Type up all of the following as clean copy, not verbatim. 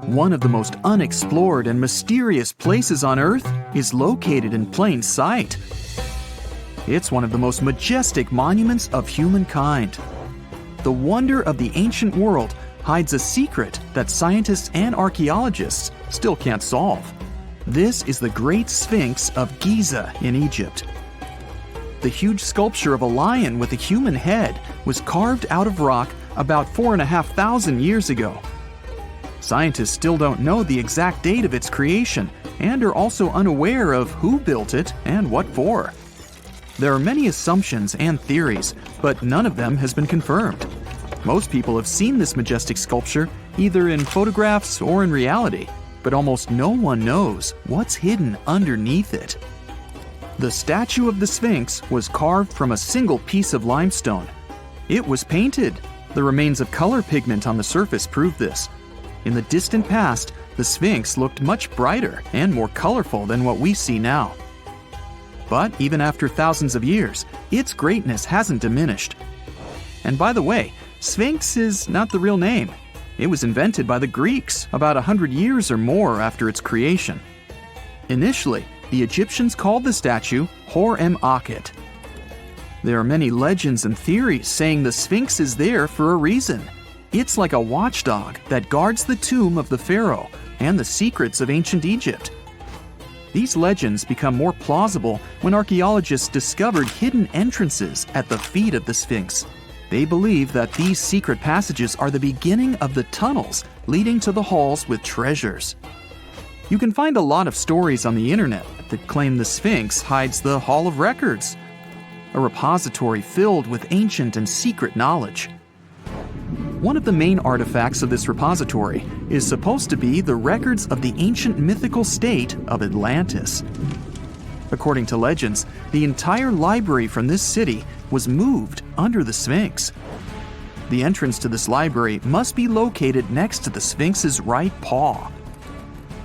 One of the most unexplored and mysterious places on Earth is located in plain sight. It's one of the most majestic monuments of humankind. The wonder of the ancient world hides a secret that scientists and archaeologists still can't solve. This is the Great Sphinx of Giza in Egypt. The huge sculpture of a lion with a human head was carved out of rock about 4,500 years ago. Scientists still don't know the exact date of its creation and are also unaware of who built it and what for. There are many assumptions and theories, but none of them has been confirmed. Most people have seen this majestic sculpture either in photographs or in reality, but almost no one knows what's hidden underneath it. The statue of the Sphinx was carved from a single piece of limestone. It was painted. The remains of color pigment on the surface prove this. In the distant past, the Sphinx looked much brighter and more colorful than what we see now. But even after thousands of years, its greatness hasn't diminished. And by the way, Sphinx is not the real name. It was invented by the Greeks about 100 years or more after its creation. Initially, the Egyptians called the statue Hor-em-Akhet. There are many legends and theories saying the Sphinx is there for a reason. It's like a watchdog that guards the tomb of the pharaoh and the secrets of ancient Egypt. These legends become more plausible when archaeologists discovered hidden entrances at the feet of the Sphinx. They believe that these secret passages are the beginning of the tunnels leading to the halls with treasures. You can find a lot of stories on the internet that claim the Sphinx hides the Hall of Records, a repository filled with ancient and secret knowledge. One of the main artifacts of this repository is supposed to be the records of the ancient mythical state of Atlantis. According to legends, the entire library from this city was moved under the Sphinx. The entrance to this library must be located next to the Sphinx's right paw.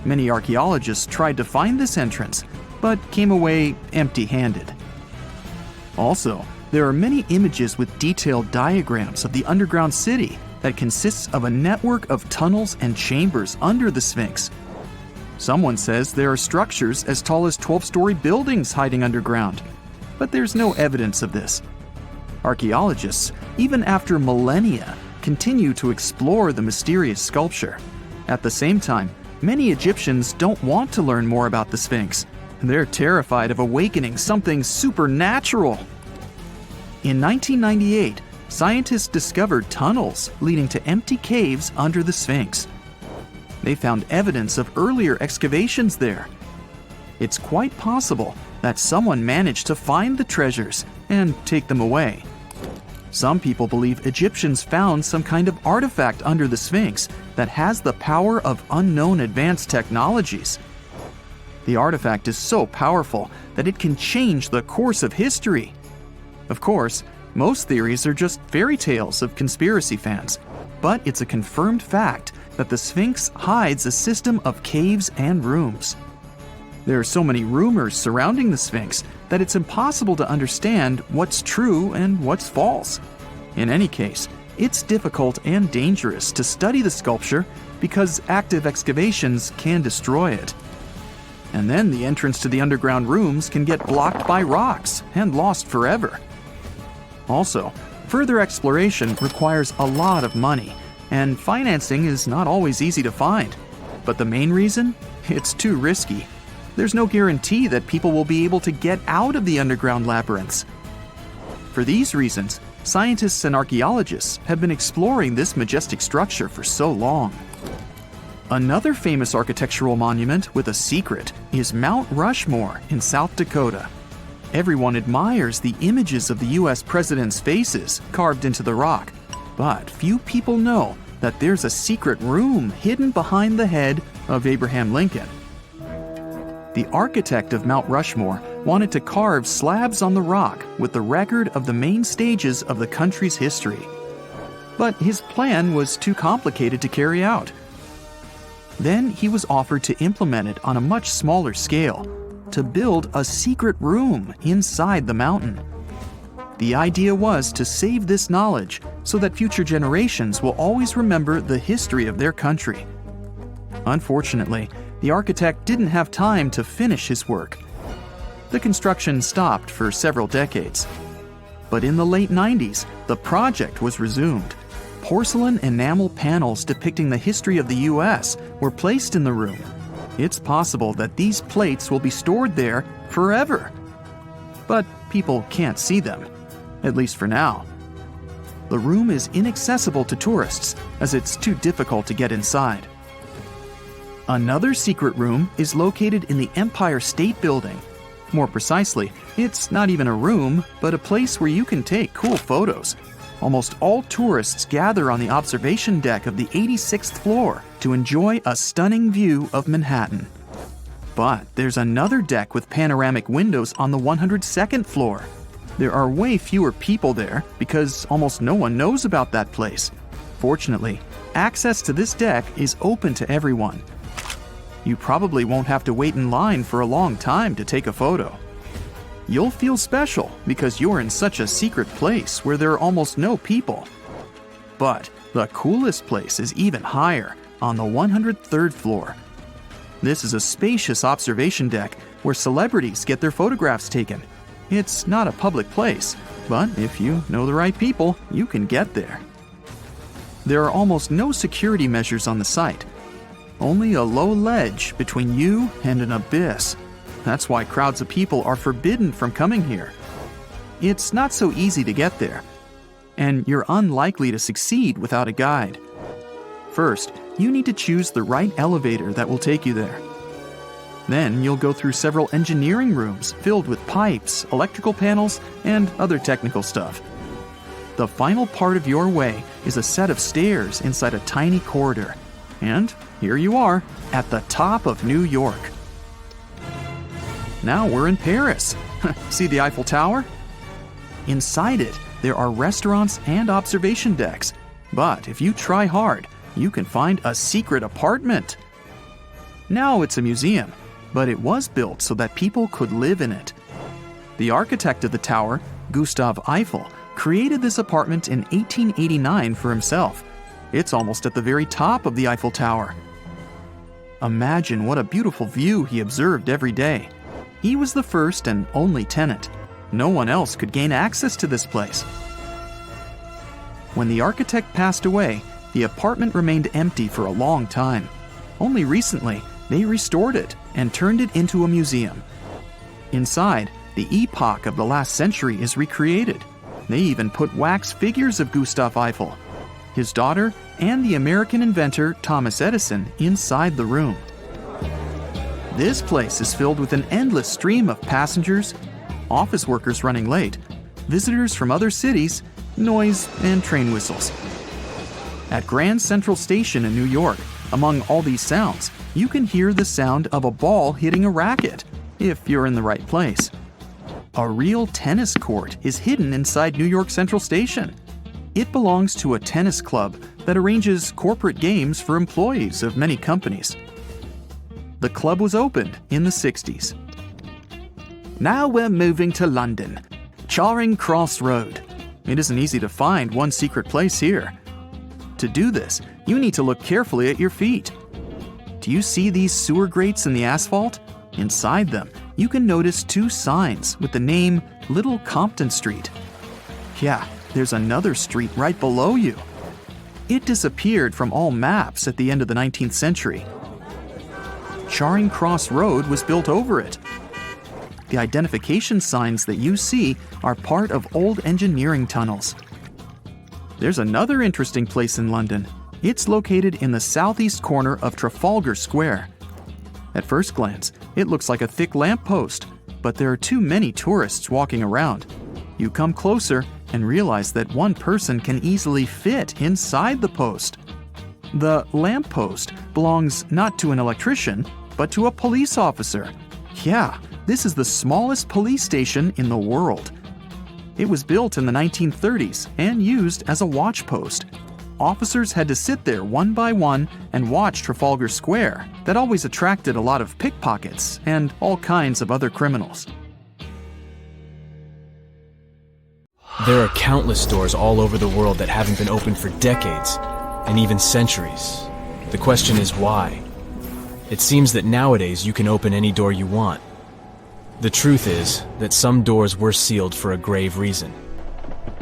Many archaeologists tried to find this entrance, but came away empty-handed. Also, there are many images with detailed diagrams of the underground city that consists of a network of tunnels and chambers under the Sphinx. Someone says there are structures as tall as 12-story buildings hiding underground, but there's no evidence of this. Archaeologists, even after millennia, continue to explore the mysterious sculpture. At the same time, many Egyptians don't want to learn more about the Sphinx. They're terrified of awakening something supernatural. In 1998, scientists discovered tunnels leading to empty caves under the Sphinx. They found evidence of earlier excavations there. It's quite possible that someone managed to find the treasures and take them away. Some people believe Egyptians found some kind of artifact under the Sphinx that has the power of unknown advanced technologies. The artifact is so powerful that it can change the course of history. Of course, most theories are just fairy tales of conspiracy fans, but it's a confirmed fact that the Sphinx hides a system of caves and rooms. There are so many rumors surrounding the Sphinx that it's impossible to understand what's true and what's false. In any case, it's difficult and dangerous to study the sculpture because active excavations can destroy it. And then the entrance to the underground rooms can get blocked by rocks and lost forever. Also, further exploration requires a lot of money, and financing is not always easy to find. But the main reason? It's too risky. There's no guarantee that people will be able to get out of the underground labyrinths. For these reasons, scientists and archaeologists have been exploring this majestic structure for so long. Another famous architectural monument with a secret is Mount Rushmore in South Dakota. Everyone admires the images of the US presidents' faces carved into the rock, but few people know that there's a secret room hidden behind the head of Abraham Lincoln. The architect of Mount Rushmore wanted to carve slabs on the rock with the record of the main stages of the country's history. But his plan was too complicated to carry out. Then he was offered to implement it on a much smaller scale, to build a secret room inside the mountain. The idea was to save this knowledge so that future generations will always remember the history of their country. Unfortunately, the architect didn't have time to finish his work. The construction stopped for several decades. But in the late 90s, the project was resumed. Porcelain enamel panels depicting the history of the US were placed in the room. It's possible that these plates will be stored there forever. But people can't see them, at least for now. The room is inaccessible to tourists as it's too difficult to get inside. Another secret room is located in the Empire State Building. More precisely, it's not even a room, but a place where you can take cool photos. Almost all tourists gather on the observation deck of the 86th floor to enjoy a stunning view of Manhattan. But there's another deck with panoramic windows on the 102nd floor. There are way fewer people there because almost no one knows about that place. Fortunately, access to this deck is open to everyone. You probably won't have to wait in line for a long time to take a photo. You'll feel special because you're in such a secret place where there are almost no people. But the coolest place is even higher, on the 103rd floor. This is a spacious observation deck where celebrities get their photographs taken. It's not a public place, but if you know the right people, you can get there. There are almost no security measures on the site. Only a low ledge between you and an abyss. That's why crowds of people are forbidden from coming here. It's not so easy to get there, and you're unlikely to succeed without a guide. First, you need to choose the right elevator that will take you there. Then you'll go through several engineering rooms filled with pipes, electrical panels, and other technical stuff. The final part of your way is a set of stairs inside a tiny corridor. And here you are, at the top of New York. Now we're in Paris. See the Eiffel Tower? Inside it, there are restaurants and observation decks. But if you try hard, you can find a secret apartment. Now it's a museum, but it was built so that people could live in it. The architect of the tower, Gustav Eiffel, created this apartment in 1889 for himself. It's almost at the very top of the Eiffel Tower. Imagine what a beautiful view he observed every day. He was the first and only tenant. No one else could gain access to this place. When the architect passed away, the apartment remained empty for a long time. Only recently, they restored it and turned it into a museum. Inside, the epoch of the last century is recreated. They even put wax figures of Gustav Eiffel, his daughter, and the American inventor Thomas Edison inside the room. This place is filled with an endless stream of passengers, office workers running late, visitors from other cities, noise, and train whistles. At Grand Central Station in New York, among all these sounds, you can hear the sound of a ball hitting a racket, if you're in the right place. A real tennis court is hidden inside New York Central Station. It belongs to a tennis club that arranges corporate games for employees of many companies. The club was opened in the 60s. Now we're moving to London, Charing Cross Road. It isn't easy to find one secret place here. To do this, you need to look carefully at your feet. Do you see these sewer grates in the asphalt? Inside them, you can notice two signs with the name Little Compton Street. Yeah, there's another street right below you. It disappeared from all maps at the end of the 19th century. Charing Cross Road was built over it. The identification signs that you see are part of old engineering tunnels. There's another interesting place in London. It's located in the southeast corner of Trafalgar Square. At first glance, it looks like a thick lamppost, but there are too many tourists walking around. You come closer and realize that one person can easily fit inside the post. The lamppost belongs not to an electrician, but to a police officer. Yeah, this is the smallest police station in the world. It was built in the 1930s and used as a watch post. Officers had to sit there one by one and watch Trafalgar Square. That always attracted a lot of pickpockets and all kinds of other criminals. There are countless stores all over the world that haven't been open for decades, and even centuries. The question is why? It seems that nowadays you can open any door you want. The truth is that some doors were sealed for a grave reason.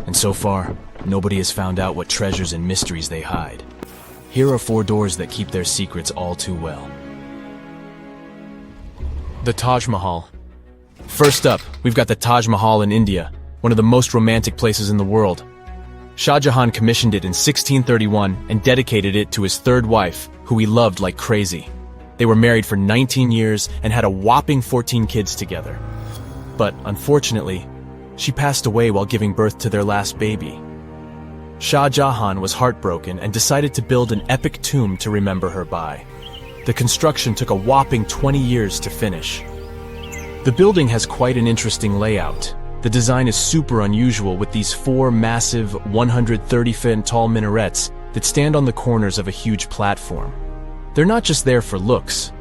And so far, nobody has found out what treasures and mysteries they hide. Here are 4 doors that keep their secrets all too well. The Taj Mahal. First up, we've got the Taj Mahal in India, one of the most romantic places in the world. Shah Jahan commissioned it in 1631 and dedicated it to his 3rd wife, who he loved like crazy. They were married for 19 years and had a whopping 14 kids together. But unfortunately, she passed away while giving birth to their last baby. Shah Jahan was heartbroken and decided to build an epic tomb to remember her by. The construction took a whopping 20 years to finish. The building has quite an interesting layout. The design is super unusual with these 4 massive 130-foot tall minarets that stand on the corners of a huge platform. They're not just there for looks.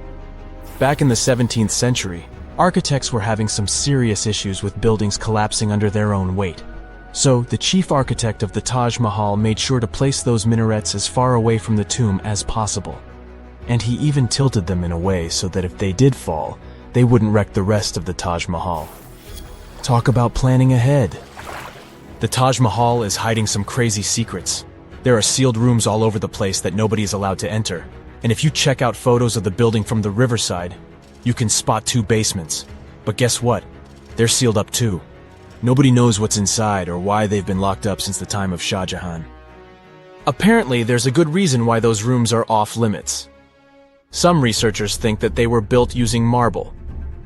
Back in the 17th century, architects were having some serious issues with buildings collapsing under their own weight. So, the chief architect of the Taj Mahal made sure to place those minarets as far away from the tomb as possible. And he even tilted them in a way so that if they did fall, they wouldn't wreck the rest of the Taj Mahal. Talk about planning ahead. The Taj Mahal is hiding some crazy secrets. There are sealed rooms all over the place that nobody is allowed to enter. And if you check out photos of the building from the riverside, you can spot 2 basements. But guess what? They're sealed up too. Nobody knows what's inside or why they've been locked up since the time of Shah Jahan. Apparently, there's a good reason why those rooms are off limits. Some researchers think that they were built using marble,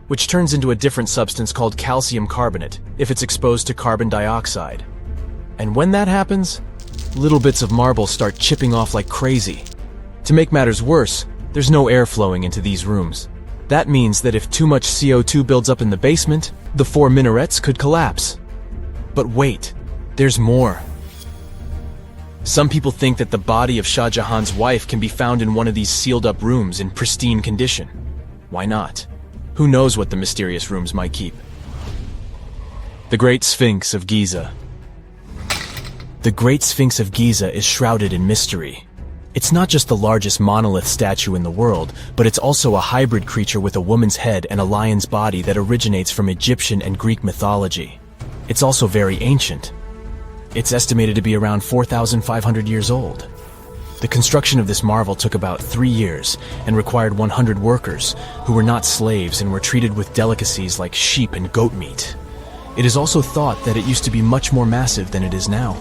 which turns into a different substance called calcium carbonate if it's exposed to carbon dioxide. And when that happens, little bits of marble start chipping off like crazy. To make matters worse, there's no air flowing into these rooms. That means that if too much CO2 builds up in the basement, the 4 minarets could collapse. But wait, there's more. Some people think that the body of Shah Jahan's wife can be found in one of these sealed-up rooms in pristine condition. Why not? Who knows what the mysterious rooms might keep? The Great Sphinx of Giza. The Great Sphinx of Giza is shrouded in mystery. It's not just the largest monolith statue in the world, but it's also a hybrid creature with a woman's head and a lion's body that originates from Egyptian and Greek mythology. It's also very ancient. It's estimated to be around 4,500 years old. The construction of this marvel took about 3 years and required 100 workers who were not slaves and were treated with delicacies like sheep and goat meat. It is also thought that it used to be much more massive than it is now.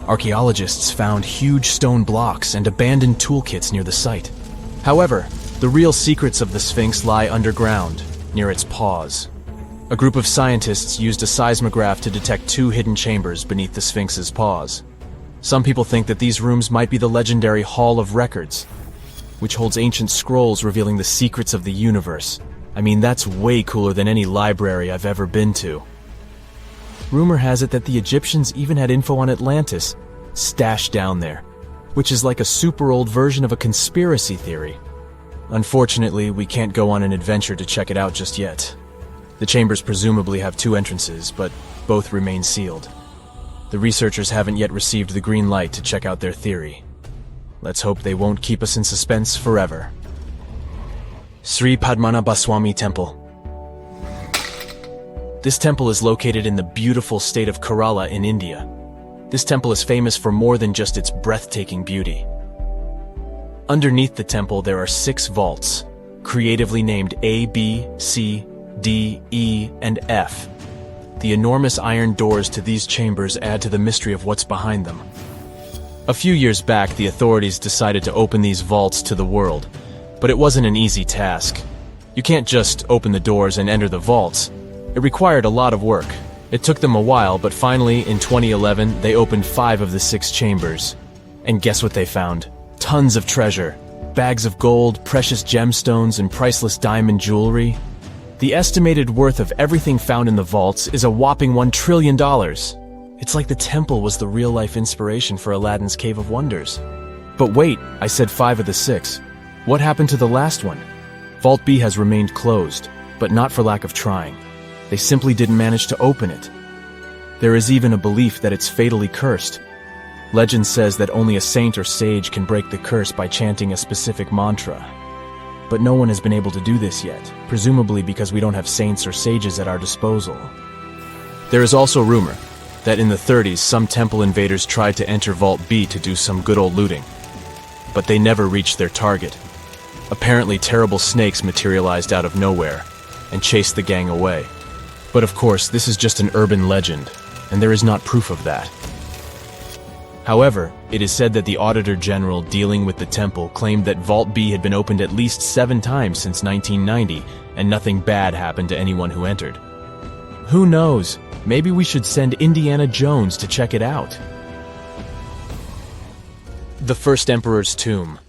Archaeologists found huge stone blocks and abandoned toolkits near the site. However, the real secrets of the Sphinx lie underground, near its paws. A group of scientists used a seismograph to detect 2 hidden chambers beneath the Sphinx's paws. Some people think that these rooms might be the legendary Hall of Records, which holds ancient scrolls revealing the secrets of the universe. I mean, that's way cooler than any library I've ever been to. Rumor has it that the Egyptians even had info on Atlantis stashed down there, which is like a super old version of a conspiracy theory. Unfortunately, we can't go on an adventure to check it out just yet. The chambers presumably have 2 entrances, but both remain sealed. The researchers haven't yet received the green light to check out their theory. Let's hope they won't keep us in suspense forever. Sri Padmanabhaswamy Temple. This temple is located in the beautiful state of Kerala in India. This temple is famous for more than just its breathtaking beauty. Underneath the temple there are 6 vaults, creatively named A, B, C, D, E, and F. The enormous iron doors to these chambers add to the mystery of what's behind them. A few years back, the authorities decided to open these vaults to the world, but it wasn't an easy task. You can't just open the doors and enter the vaults. It required a lot of work. It took them a while, but finally, in 2011, they opened 5 of the 6 chambers. And guess what they found? Tons of treasure. Bags of gold, precious gemstones, and priceless diamond jewelry. The estimated worth of everything found in the vaults is a whopping $1 trillion. It's like the temple was the real-life inspiration for Aladdin's Cave of Wonders. But wait, I said 5 of the 6. What happened to the last one? Vault B has remained closed, but not for lack of trying. They simply didn't manage to open it. There is even a belief that it's fatally cursed. Legend says that only a saint or sage can break the curse by chanting a specific mantra. but no one has been able to do this yet, presumably because we don't have saints or sages at our disposal. There is also rumor that in the 30s some temple invaders tried to enter Vault B to do some good old looting, but they never reached their target. Apparently terrible snakes materialized out of nowhere and chased the gang away. But of course, this is just an urban legend, and there is not proof of that. However, it is said that the Auditor General dealing with the temple claimed that Vault B had been opened at least 7 times since 1990, and nothing bad happened to anyone who entered. Who knows? Maybe we should send Indiana Jones to check it out. The First Emperor's Tomb.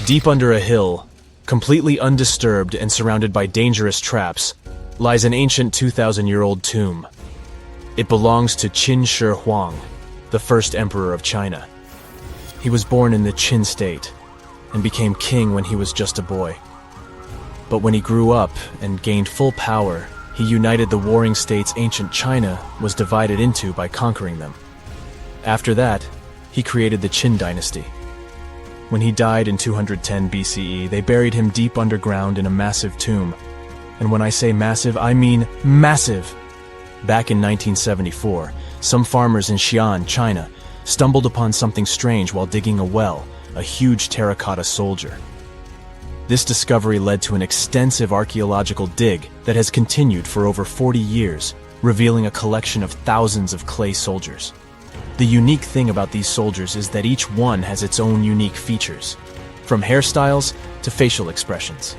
Deep under a hill, completely undisturbed and surrounded by dangerous traps, lies an ancient 2,000-year-old tomb. It belongs to Qin Shi Huang, the first emperor of China. He was born in the Qin state and became king when he was just a boy. But when he grew up and gained full power, he united the warring states ancient China was divided into by conquering them. After that, he created the Qin dynasty. When he died in 210 BCE, they buried him deep underground in a massive tomb. And when I say massive, I mean massive! Back in 1974, some farmers in Xi'an, China, stumbled upon something strange while digging a well, a huge terracotta soldier. This discovery led to an extensive archaeological dig that has continued for over 40 years, revealing a collection of thousands of clay soldiers. The unique thing about these soldiers is that each one has its own unique features, from hairstyles to facial expressions.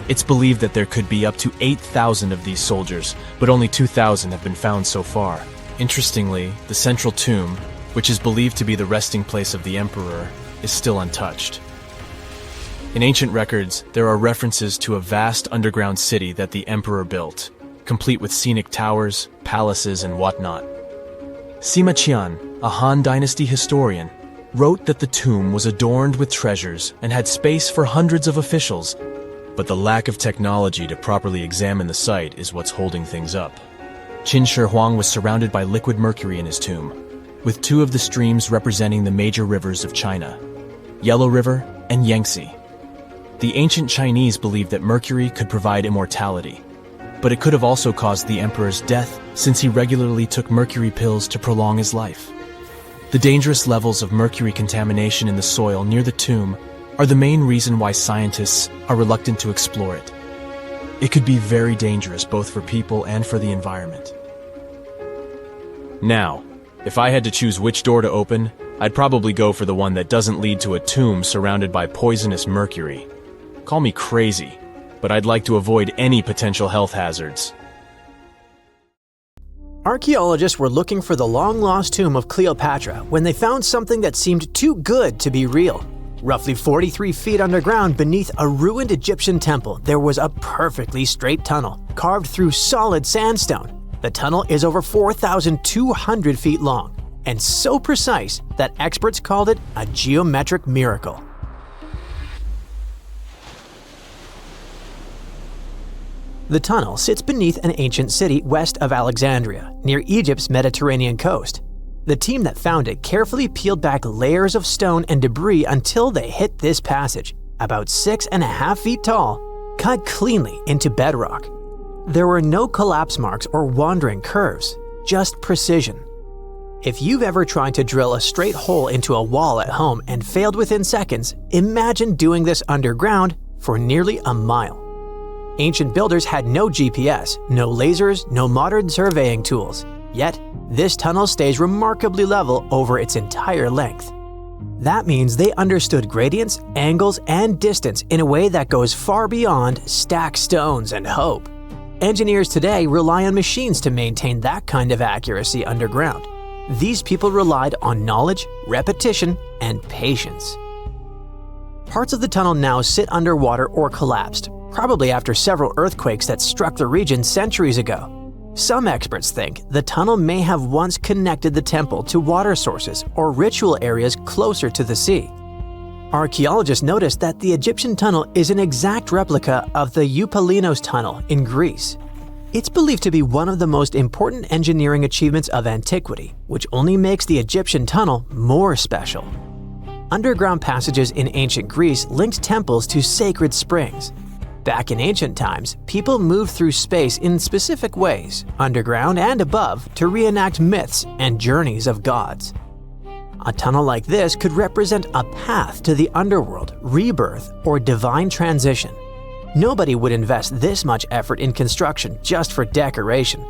It's believed that there could be up to 8,000 of these soldiers, but only 2,000 have been found so far. Interestingly, the central tomb, which is believed to be the resting place of the emperor, is still untouched. In ancient records, there are references to a vast underground city that the emperor built, complete with scenic towers, palaces, and whatnot. Sima Qian, a Han Dynasty historian, wrote that the tomb was adorned with treasures and had space for hundreds of officials, but the lack of technology to properly examine the site is what's holding things up. Qin Shi Huang was surrounded by liquid mercury in his tomb, with 2 of the streams representing the major rivers of China, Yellow River and Yangtze. The ancient Chinese believed that mercury could provide immortality, but it could have also caused the emperor's death since he regularly took mercury pills to prolong his life. The dangerous levels of mercury contamination in the soil near the tomb are the main reason why scientists are reluctant to explore it. It could be very dangerous both for people and for the environment. Now, if I had to choose which door to open, I'd probably go for the one that doesn't lead to a tomb surrounded by poisonous mercury. Call me crazy, but I'd like to avoid any potential health hazards. Archaeologists were looking for the long-lost tomb of Cleopatra when they found something that seemed too good to be real. Roughly 43 feet underground beneath a ruined Egyptian temple, there was a perfectly straight tunnel, carved through solid sandstone. The tunnel is over 4,200 feet long, and so precise that experts called it a geometric miracle. The tunnel sits beneath an ancient city west of Alexandria, near Egypt's Mediterranean coast. The team that found it carefully peeled back layers of stone and debris until they hit this passage, about 6.5 feet tall, cut cleanly into bedrock. There were no collapse marks or wandering curves, just precision. If you've ever tried to drill a straight hole into a wall at home and failed within seconds, imagine doing this underground for nearly a mile. Ancient builders had no GPS, no lasers, no modern surveying tools. Yet, this tunnel stays remarkably level over its entire length. That means they understood gradients, angles, and distance in a way that goes far beyond stack stones and hope. Engineers today rely on machines to maintain that kind of accuracy underground. These people relied on knowledge, repetition, and patience. Parts of the tunnel now sit underwater or collapsed, probably after several earthquakes that struck the region centuries ago. Some experts think the tunnel may have once connected the temple to water sources or ritual areas closer to the sea. Archaeologists noticed that the Egyptian tunnel is an exact replica of the Eupalinos tunnel in Greece. It's believed to be one of the most important engineering achievements of antiquity, which only makes the Egyptian tunnel more special. Underground passages in ancient Greece linked temples to sacred springs. Back in ancient times, people moved through space in specific ways, underground and above, to reenact myths and journeys of gods. A tunnel like this could represent a path to the underworld, rebirth, or divine transition. Nobody would invest this much effort in construction just for decoration.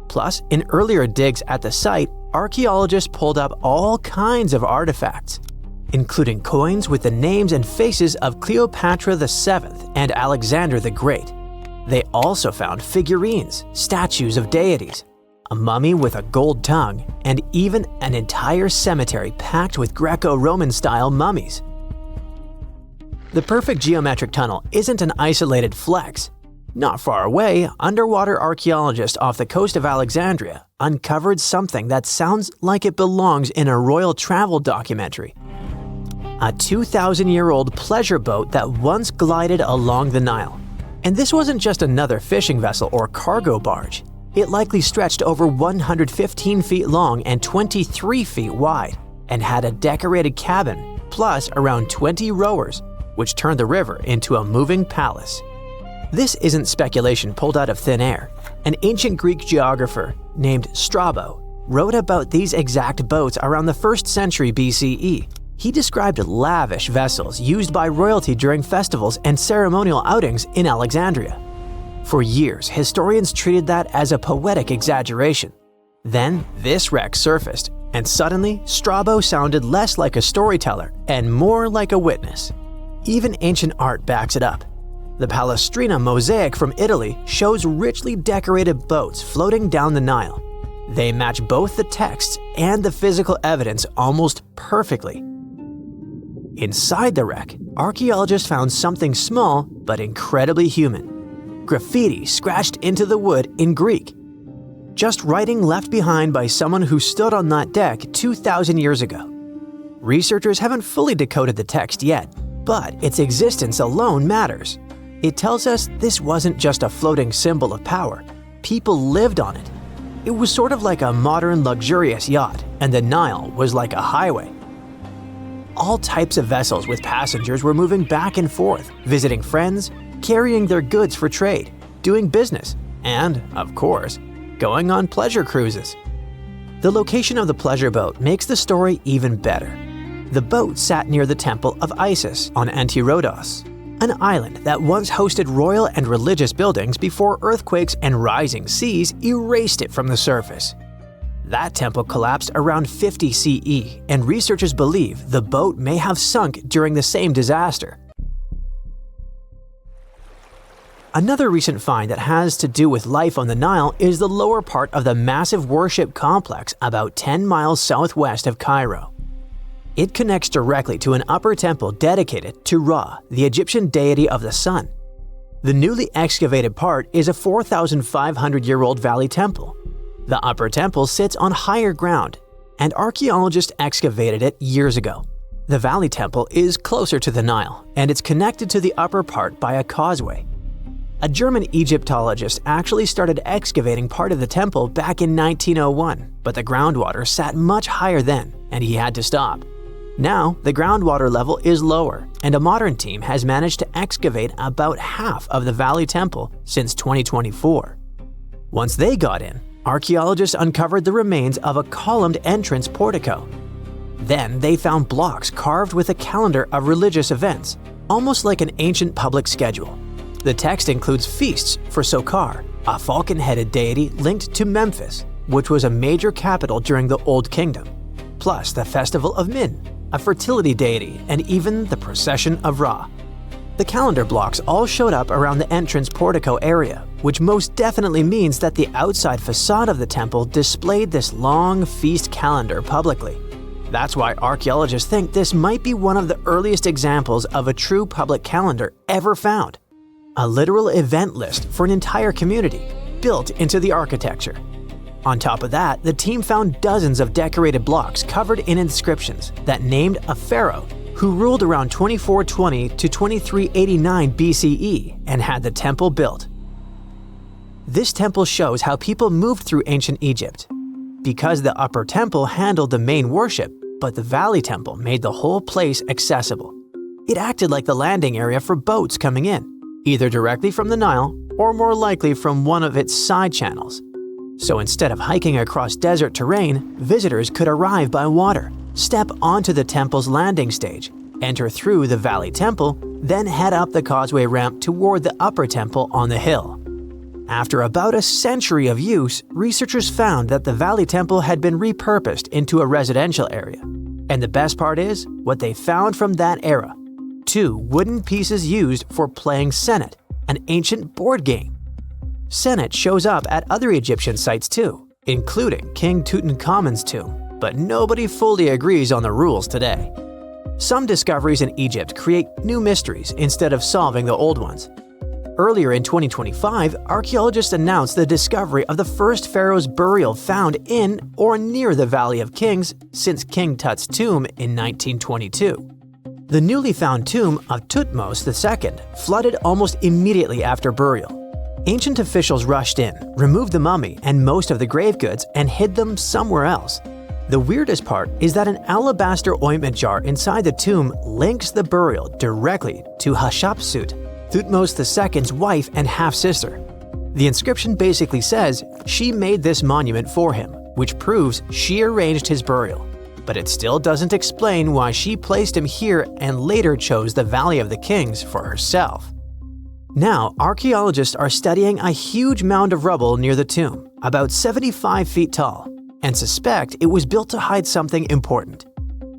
Plus, in earlier digs at the site, archaeologists pulled up all kinds of artifacts, including coins with the names and faces of Cleopatra VII and Alexander the Great. They also found figurines, statues of deities, a mummy with a gold tongue, and even an entire cemetery packed with Greco-Roman style mummies. The perfect geometric tunnel isn't an isolated flex. Not far away, underwater archaeologists off the coast of Alexandria uncovered something that sounds like it belongs in a royal travel documentary. A 2,000-year-old pleasure boat that once glided along the Nile. And this wasn't just another fishing vessel or cargo barge. It likely stretched over 115 feet long and 23 feet wide, and had a decorated cabin, plus around 20 rowers, which turned the river into a moving palace. This isn't speculation pulled out of thin air. An ancient Greek geographer named Strabo wrote about these exact boats around the 1st century BCE. He described lavish vessels used by royalty during festivals and ceremonial outings in Alexandria. For years, historians treated that as a poetic exaggeration. Then, this wreck surfaced, and suddenly, Strabo sounded less like a storyteller and more like a witness. Even ancient art backs it up. The Palestrina mosaic from Italy shows richly decorated boats floating down the Nile. They match both the texts and the physical evidence almost perfectly. Inside the wreck, archaeologists found something small but incredibly human. Graffiti scratched into the wood in Greek. Just writing left behind by someone who stood on that deck 2,000 years ago. Researchers haven't fully decoded the text yet, but its existence alone matters. It tells us this wasn't just a floating symbol of power. People lived on it. It was sort of like a modern luxurious yacht, and the Nile was like a highway. All types of vessels with passengers were moving back and forth, visiting friends, carrying their goods for trade, doing business, and, of course, going on pleasure cruises. The location of the pleasure boat makes the story even better. The boat sat near the temple of Isis on Abydos, an island that once hosted royal and religious buildings before earthquakes and rising seas erased it from the surface. That temple collapsed around 50 CE, and researchers believe the boat may have sunk during the same disaster. Another recent find that has to do with life on the Nile is the lower part of the massive worship complex about 10 miles southwest of Cairo. It connects directly to an upper temple dedicated to Ra, the Egyptian deity of the sun. The newly excavated part is a 4,500-year-old valley temple. The upper temple sits on higher ground, and archaeologists excavated it years ago. The valley temple is closer to the Nile, and it's connected to the upper part by a causeway. A German Egyptologist actually started excavating part of the temple back in 1901, but the groundwater sat much higher then, and he had to stop. Now, the groundwater level is lower, and a modern team has managed to excavate about half of the Valley Temple since 2024. Once they got in, archaeologists uncovered the remains of a columned entrance portico. Then they found blocks carved with a calendar of religious events, almost like an ancient public schedule. The text includes feasts for Sokar, a falcon-headed deity linked to Memphis, which was a major capital during the Old Kingdom, plus the festival of Min, a fertility deity, and even the procession of Ra. The calendar blocks all showed up around the entrance portico area, which most definitely means that the outside facade of the temple displayed this long feast calendar publicly. That's why archaeologists think this might be one of the earliest examples of a true public calendar ever found. A literal event list for an entire community, built into the architecture. On top of that, the team found dozens of decorated blocks covered in inscriptions that named a pharaoh who ruled around 2420 to 2389 BCE and had the temple built. This temple shows how people moved through ancient Egypt. Because the upper temple handled the main worship, but the Valley Temple made the whole place accessible. It acted like the landing area for boats coming in, either directly from the Nile or more likely from one of its side channels. So instead of hiking across desert terrain, visitors could arrive by water, step onto the temple's landing stage, enter through the Valley Temple, then head up the causeway ramp toward the upper temple on the hill. After about a century of use, researchers found that the Valley Temple had been repurposed into a residential area. And the best part is, what they found from that era: 2 wooden pieces used for playing Senet, an ancient board game. Senet shows up at other Egyptian sites too, including King Tutankhamun's tomb, but nobody fully agrees on the rules today. Some discoveries in Egypt create new mysteries instead of solving the old ones. Earlier in 2025, archaeologists announced the discovery of the first pharaoh's burial found in or near the Valley of Kings since King Tut's tomb in 1922. The newly found tomb of Thutmose II flooded almost immediately after burial. Ancient officials rushed in, removed the mummy and most of the grave goods, and hid them somewhere else. The weirdest part is that an alabaster ointment jar inside the tomb links the burial directly to Hatshepsut, Thutmose II's wife and half-sister. The inscription basically says she made this monument for him, which proves she arranged his burial. But it still doesn't explain why she placed him here and later chose the Valley of the Kings for herself. Now, archaeologists are studying a huge mound of rubble near the tomb, about 75 feet tall, and suspect it was built to hide something important.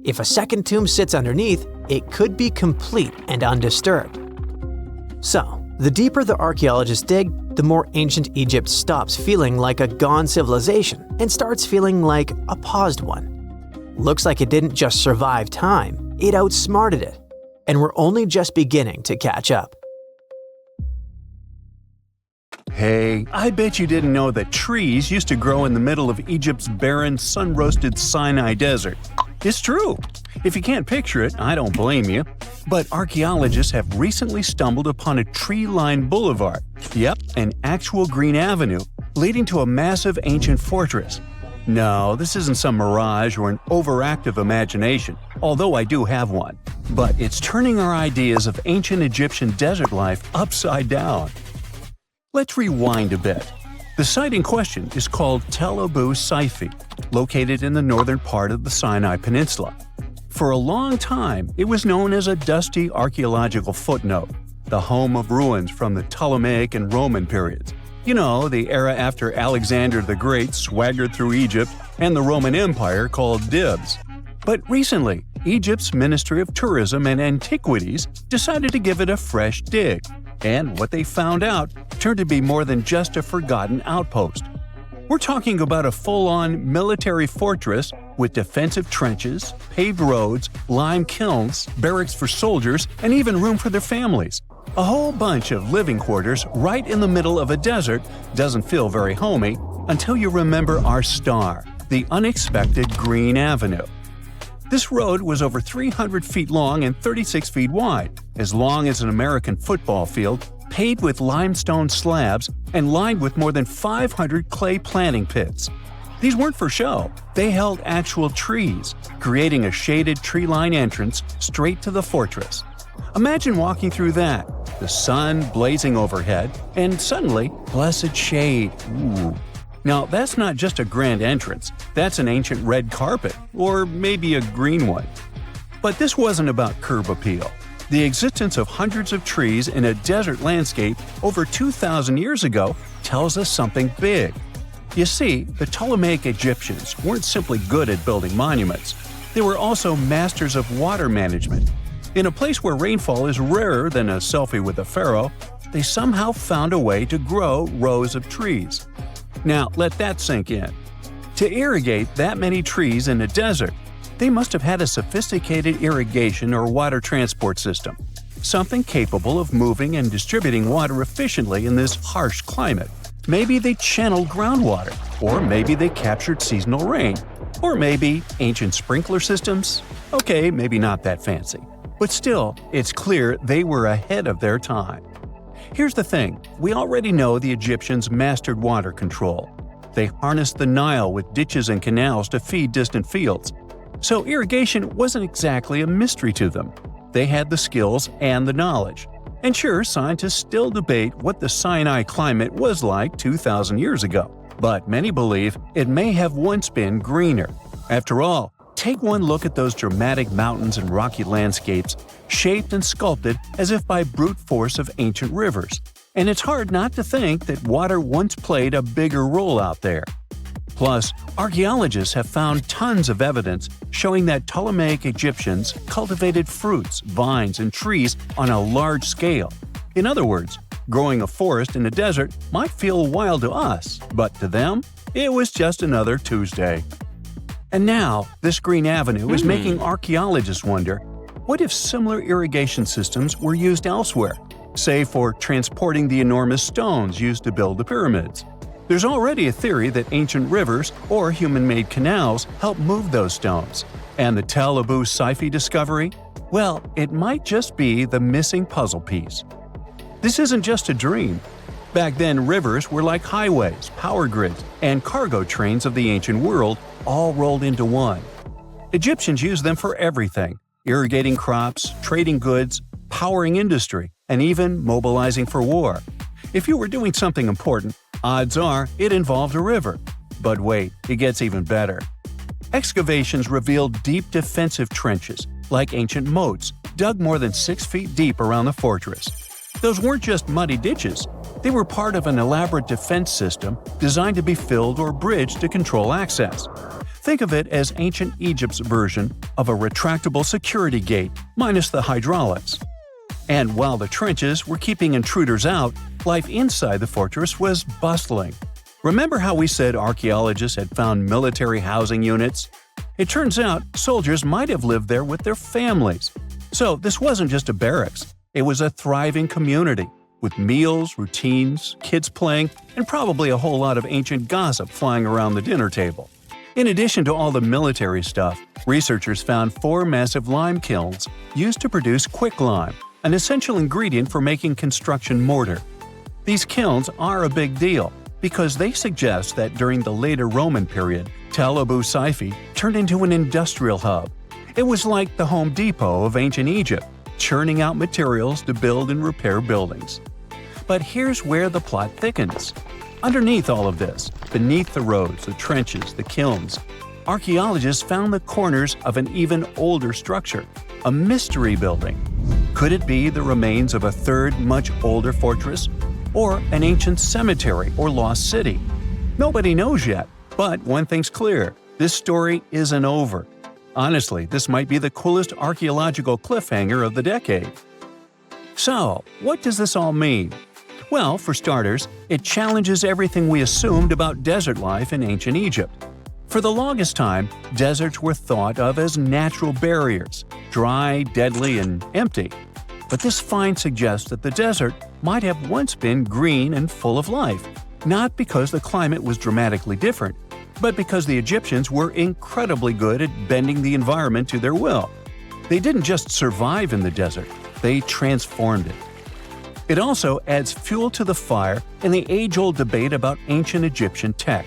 If a second tomb sits underneath, it could be complete and undisturbed. So, the deeper the archaeologists dig, the more ancient Egypt stops feeling like a gone civilization and starts feeling like a paused one. Looks like it didn't just survive time, it outsmarted it. And we're only just beginning to catch up. Hey, I bet you didn't know that trees used to grow in the middle of Egypt's barren, sun-roasted Sinai desert. It's true. If you can't picture it, I don't blame you. But archaeologists have recently stumbled upon a tree-lined boulevard. Yep, an actual green avenue leading to a massive ancient fortress. No, this isn't some mirage or an overactive imagination, although I do have one. But it's turning our ideas of ancient Egyptian desert life upside down. Let's rewind a bit. The site in question is called Tel Abu Saifi, located in the northern part of the Sinai Peninsula. For a long time, it was known as a dusty archaeological footnote, the home of ruins from the Ptolemaic and Roman periods. You know, the era after Alexander the Great swaggered through Egypt and the Roman Empire called dibs. But recently, Egypt's Ministry of Tourism and Antiquities decided to give it a fresh dig. And what they found out turned to be more than just a forgotten outpost. We're talking about a full-on military fortress with defensive trenches, paved roads, lime kilns, barracks for soldiers, and even room for their families. A whole bunch of living quarters right in the middle of a desert doesn't feel very homey until you remember our star, the unexpected Green Avenue. This road was over 300 feet long and 36 feet wide, as long as an American football field, paved with limestone slabs and lined with more than 500 clay planting pits. These weren't for show, they held actual trees, creating a shaded tree-line entrance straight to the fortress. Imagine walking through that, the sun blazing overhead, and suddenly, blessed shade. Ooh. Now, that's not just a grand entrance, that's an ancient red carpet, or maybe a green one. But this wasn't about curb appeal. The existence of hundreds of trees in a desert landscape over 2,000 years ago tells us something big. You see, the Ptolemaic Egyptians weren't simply good at building monuments, they were also masters of water management. In a place where rainfall is rarer than a selfie with a pharaoh, they somehow found a way to grow rows of trees. Now, let that sink in. To irrigate that many trees in a desert, they must have had a sophisticated irrigation or water transport system, something capable of moving and distributing water efficiently in this harsh climate. Maybe they channeled groundwater, or maybe they captured seasonal rain, or maybe ancient sprinkler systems. Okay, maybe not that fancy. But still, it's clear they were ahead of their time. Here's the thing, we already know the Egyptians mastered water control. They harnessed the Nile with ditches and canals to feed distant fields. So irrigation wasn't exactly a mystery to them. They had the skills and the knowledge. And sure, scientists still debate what the Sinai climate was like 2,000 years ago. But many believe it may have once been greener. After all, take one look at those dramatic mountains and rocky landscapes, shaped and sculpted as if by brute force of ancient rivers. And it's hard not to think that water once played a bigger role out there. Plus, archaeologists have found tons of evidence showing that Ptolemaic Egyptians cultivated fruits, vines, and trees on a large scale. In other words, growing a forest in a desert might feel wild to us, but to them, it was just another Tuesday. And now, this green avenue is making archaeologists wonder, what if similar irrigation systems were used elsewhere, say for transporting the enormous stones used to build the pyramids? There's already a theory that ancient rivers or human-made canals help move those stones. And the Tel Abu Saifi discovery? Well, it might just be the missing puzzle piece. This isn't just a dream. Back then, rivers were like highways, power grids, and cargo trains of the ancient world, all rolled into one. Egyptians used them for everything: irrigating crops, trading goods, powering industry, and even mobilizing for war. If you were doing something important, odds are it involved a river. But wait, it gets even better. Excavations revealed deep defensive trenches, like ancient moats, dug more than 6 feet deep around the fortress. Those weren't just muddy ditches. They were part of an elaborate defense system designed to be filled or bridged to control access. Think of it as ancient Egypt's version of a retractable security gate, minus the hydraulics. And while the trenches were keeping intruders out, life inside the fortress was bustling. Remember how we said archaeologists had found military housing units? It turns out soldiers might have lived there with their families. So this wasn't just a barracks. It was a thriving community, with meals, routines, kids playing, and probably a whole lot of ancient gossip flying around the dinner table. In addition to all the military stuff, researchers found 4 massive lime kilns used to produce quicklime, an essential ingredient for making construction mortar. These kilns are a big deal because they suggest that during the later Roman period, Tel Abu Saifi turned into an industrial hub. It was like the Home Depot of ancient Egypt, churning out materials to build and repair buildings. But here's where the plot thickens. Underneath all of this, beneath the roads, the trenches, the kilns, archaeologists found the corners of an even older structure, a mystery building. Could it be the remains of a third, much older fortress? Or an ancient cemetery or lost city? Nobody knows yet, but one thing's clear: this story isn't over. Honestly, this might be the coolest archaeological cliffhanger of the decade. So, what does this all mean? Well, for starters, it challenges everything we assumed about desert life in ancient Egypt. For the longest time, deserts were thought of as natural barriers, dry, deadly, and empty. But this find suggests that the desert might have once been green and full of life, not because the climate was dramatically different, but because the Egyptians were incredibly good at bending the environment to their will. They didn't just survive in the desert, they transformed it. It also adds fuel to the fire in the age-old debate about ancient Egyptian tech.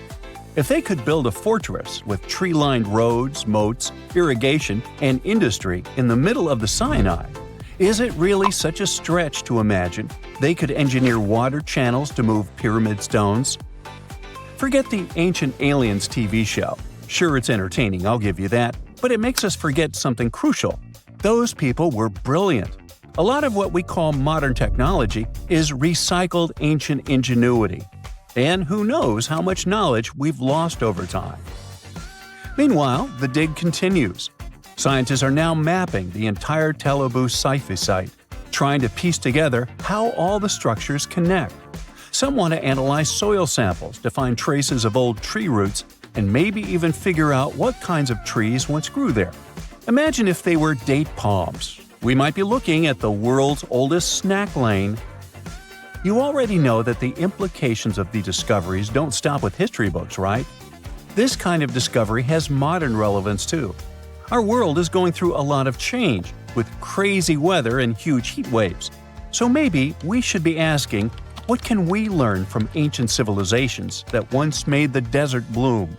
If they could build a fortress with tree-lined roads, moats, irrigation, and industry in the middle of the Sinai, is it really such a stretch to imagine they could engineer water channels to move pyramid stones? Forget the Ancient Aliens TV show. Sure, it's entertaining, I'll give you that, but it makes us forget something crucial. Those people were brilliant. A lot of what we call modern technology is recycled ancient ingenuity. And who knows how much knowledge we've lost over time. Meanwhile, the dig continues. Scientists are now mapping the entire Tel Abu Saifi site, trying to piece together how all the structures connect. Some want to analyze soil samples to find traces of old tree roots and maybe even figure out what kinds of trees once grew there. Imagine if they were date palms. We might be looking at the world's oldest snack lane. You already know that the implications of the discoveries don't stop with history books, right? This kind of discovery has modern relevance too. Our world is going through a lot of change, with crazy weather and huge heat waves. So maybe we should be asking, what can we learn from ancient civilizations that once made the desert bloom?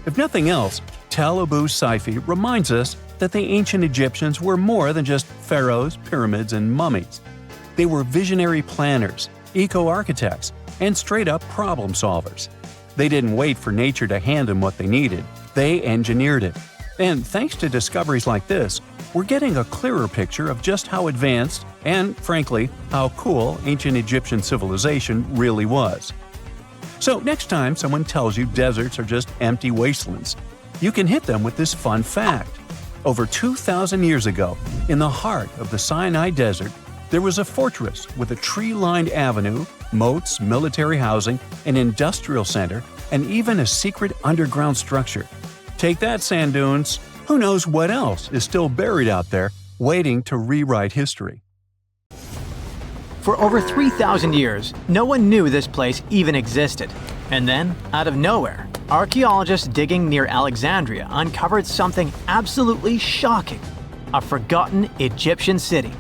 If nothing else, Tel Abu Saifi reminds us that the ancient Egyptians were more than just pharaohs, pyramids, and mummies. They were visionary planners, eco-architects, and straight-up problem solvers. They didn't wait for nature to hand them what they needed. They engineered it. And thanks to discoveries like this, we're getting a clearer picture of just how advanced and, frankly, how cool ancient Egyptian civilization really was. So next time someone tells you deserts are just empty wastelands, you can hit them with this fun fact. Over 2,000 years ago, in the heart of the Sinai Desert, there was a fortress with a tree-lined avenue, moats, military housing, an industrial center, and even a secret underground structure. Take that, sand dunes! Who knows what else is still buried out there, waiting to rewrite history? For over 3,000 years, no one knew this place even existed. And then, out of nowhere, archaeologists digging near Alexandria uncovered something absolutely shocking: a forgotten Egyptian city.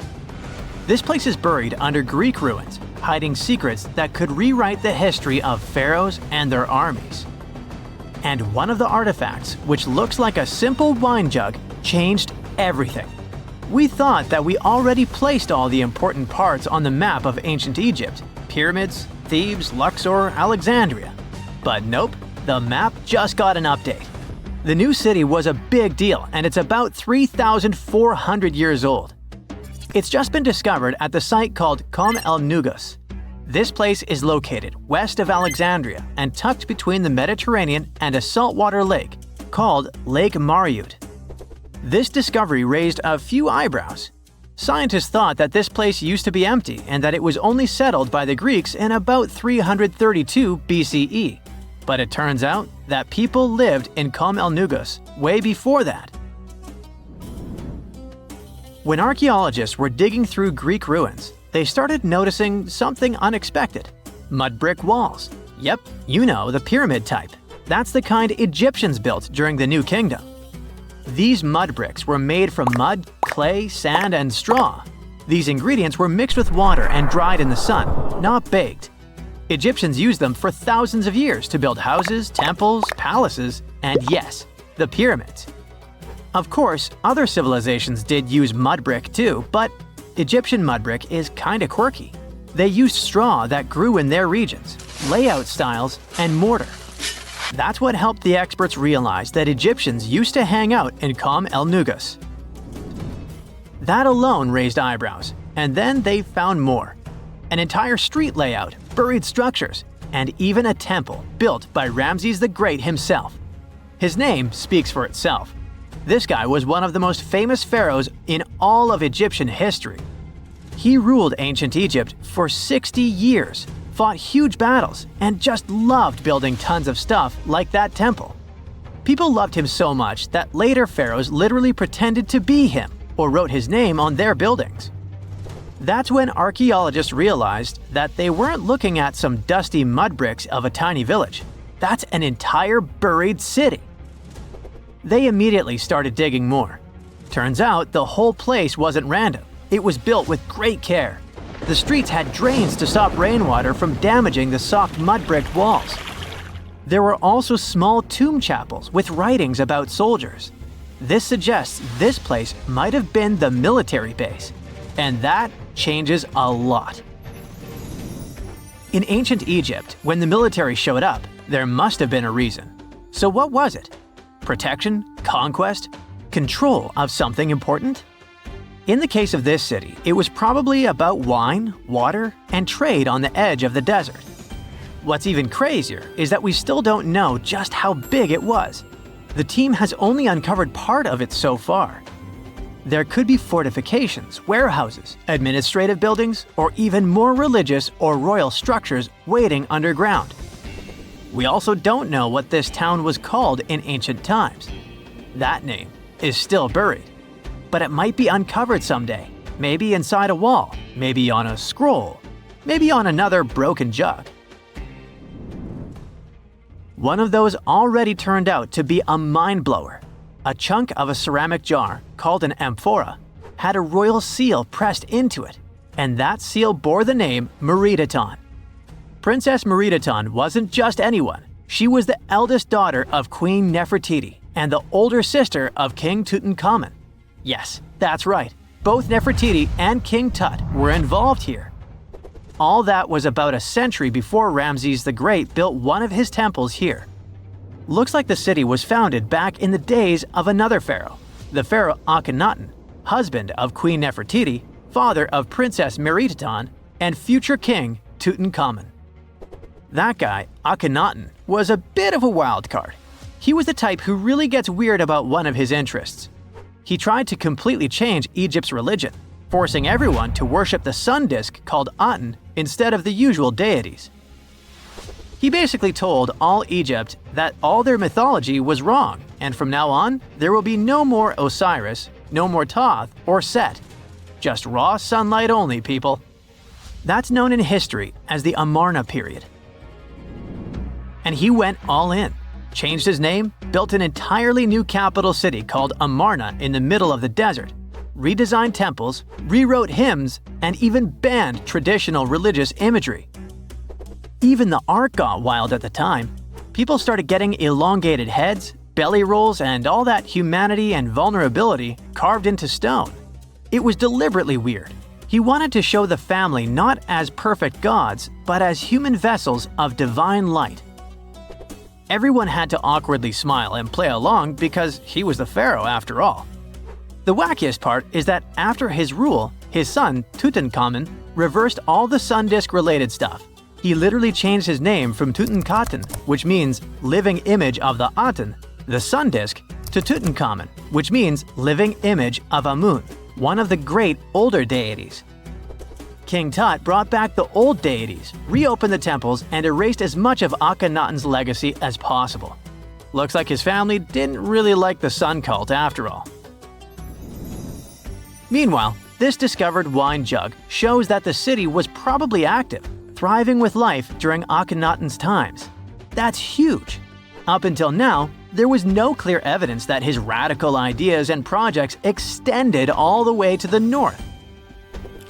This place is buried under Greek ruins, hiding secrets that could rewrite the history of pharaohs and their armies. And one of the artifacts, which looks like a simple wine jug, changed everything. We thought that we already placed all the important parts on the map of ancient Egypt: pyramids, Thebes, Luxor, Alexandria. But nope, the map just got an update. The new city was a big deal, and it's about 3,400 years old. It's just been discovered at the site called Kom el Nugus. This place is located west of Alexandria and tucked between the Mediterranean and a saltwater lake called Lake Mariut. This discovery raised a few eyebrows. Scientists thought that this place used to be empty and that it was only settled by the Greeks in about 332 BCE. But it turns out that people lived in Kom el Nugus way before that. When archaeologists were digging through Greek ruins, they started noticing something unexpected: mud brick walls. Yep, you know, the pyramid type. That's the kind Egyptians built during the New Kingdom. These mud bricks were made from mud, clay, sand, and straw. These ingredients were mixed with water and dried in the sun, not baked. Egyptians used them for thousands of years to build houses, temples, palaces, and yes, the pyramids. Of course, other civilizations did use mud brick too, but Egyptian mud brick is kinda quirky. They used straw that grew in their regions, layout styles, and mortar. That's what helped the experts realize that Egyptians used to hang out in Kom el Nugus. That alone raised eyebrows, and then they found more. An entire street layout, buried structures, and even a temple built by Ramses the Great himself. His name speaks for itself. This guy was one of the most famous pharaohs in all of Egyptian history. He ruled ancient Egypt for 60 years, fought huge battles, and just loved building tons of stuff like that temple. People loved him so much that later pharaohs literally pretended to be him or wrote his name on their buildings. That's when archaeologists realized that they weren't looking at some dusty mud bricks of a tiny village. That's an entire buried city. They immediately started digging more. Turns out the whole place wasn't random. It was built with great care. The streets had drains to stop rainwater from damaging the soft mud brick walls. There were also small tomb chapels with writings about soldiers. This suggests this place might have been the military base, and that changes a lot. In ancient Egypt, when the military showed up, there must have been a reason. So what was it? Protection? Conquest? Control of something important? In the case of this city, it was probably about wine, water, and trade on the edge of the desert. What's even crazier is that we still don't know just how big it was. The team has only uncovered part of it so far. There could be fortifications, warehouses, administrative buildings, or even more religious or royal structures waiting underground. We also don't know what this town was called in ancient times. That name is still buried. But it might be uncovered someday, maybe inside a wall, maybe on a scroll, maybe on another broken jug. One of those already turned out to be a mind-blower. A chunk of a ceramic jar, called an amphora, had a royal seal pressed into it, and that seal bore the name Meredaton. Princess Meredaton wasn't just anyone. She was the eldest daughter of Queen Nefertiti and the older sister of King Tutankhamun. Yes, that's right. Both Nefertiti and King Tut were involved here. All that was about a century before Ramses the Great built one of his temples here. Looks like the city was founded back in the days of another pharaoh, the pharaoh Akhenaten, husband of Queen Nefertiti, father of Princess Meritaten, and future king Tutankhamun. That guy, Akhenaten, was a bit of a wild card. He was the type who really gets weird about one of his interests. He tried to completely change Egypt's religion, forcing everyone to worship the sun disk called Aten instead of the usual deities. He basically told all Egypt that all their mythology was wrong, and from now on, there will be no more Osiris, no more Thoth or Set. Just raw sunlight only, people. That's known in history as the Amarna period. And he went all in, changed his name, built an entirely new capital city called Amarna in the middle of the desert, redesigned temples, rewrote hymns, and even banned traditional religious imagery. Even the art got wild at the time. People started getting elongated heads, belly rolls, and all that humanity and vulnerability carved into stone. It was deliberately weird. He wanted to show the family not as perfect gods, but as human vessels of divine light. Everyone had to awkwardly smile and play along because he was the pharaoh after all. The wackiest part is that after his rule, his son, Tutankhamun, reversed all the sun disk related stuff. He literally changed his name from Tutankhaten, which means living image of the Aten, the sun disk, to Tutankhamun, which means living image of Amun, one of the great older deities. King Tut brought back the old deities, reopened the temples, and erased as much of Akhenaten's legacy as possible. Looks like his family didn't really like the sun cult after all. Meanwhile, this discovered wine jug shows that the city was probably active, thriving with life during Akhenaten's times. That's huge. Up until now, there was no clear evidence that his radical ideas and projects extended all the way to the north.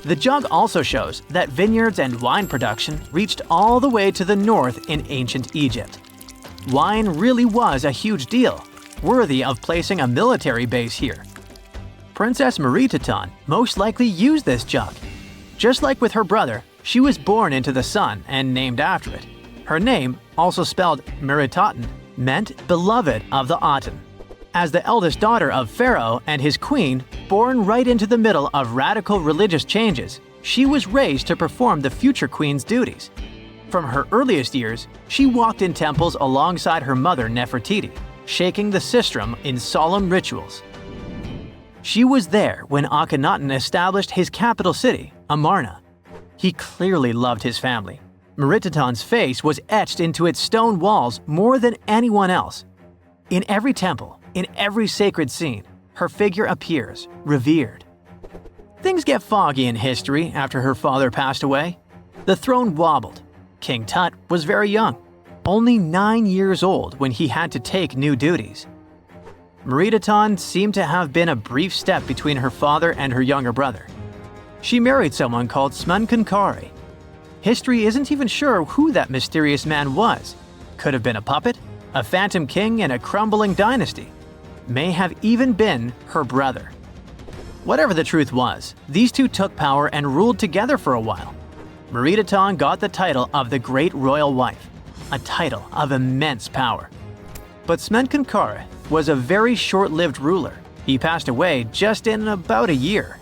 The jug also shows that vineyards and wine production reached all the way to the north in ancient Egypt. Wine really was a huge deal, worthy of placing a military base here. Princess Meritaten most likely used this jug. Just like with her brother, she was born into the sun and named after it. Her name, also spelled Meritaten, meant beloved of the Aten. As the eldest daughter of Pharaoh and his queen, born right into the middle of radical religious changes, she was raised to perform the future queen's duties. From her earliest years, she walked in temples alongside her mother Nefertiti, shaking the sistrum in solemn rituals. She was there when Akhenaten established his capital city, Amarna. He clearly loved his family. Meritaten's face was etched into its stone walls more than anyone else. In every temple, in every sacred scene, her figure appears, revered. Things get foggy in history after her father passed away. The throne wobbled. King Tut was very young, only 9 years old when he had to take new duties. Meritaten seemed to have been a brief step between her father and her younger brother. She married someone called Smenkhkare. History isn't even sure who that mysterious man was. Could have been a puppet, a phantom king in a crumbling dynasty. May have even been her brother. Whatever the truth was, these two took power and ruled together for a while. Meritaten got the title of the Great Royal Wife, a title of immense power. But Smenkhkare was a very short-lived ruler. He passed away just in about a year.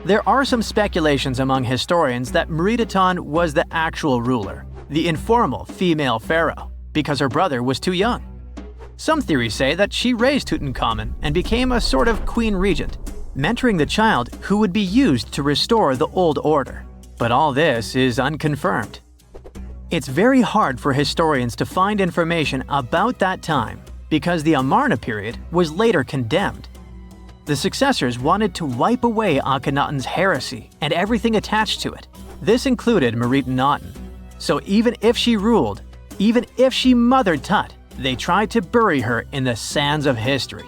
There are some speculations among historians that Meritaten was the actual ruler, the informal female pharaoh, because her brother was too young. Some theories say that she raised Tutankhamun and became a sort of queen regent, mentoring the child who would be used to restore the old order. But all this is unconfirmed. It's very hard for historians to find information about that time because the Amarna period was later condemned. The successors wanted to wipe away Akhenaten's heresy and everything attached to it. This included Meritaten. So even if she ruled, even if she mothered Tut, they tried to bury her in the sands of history.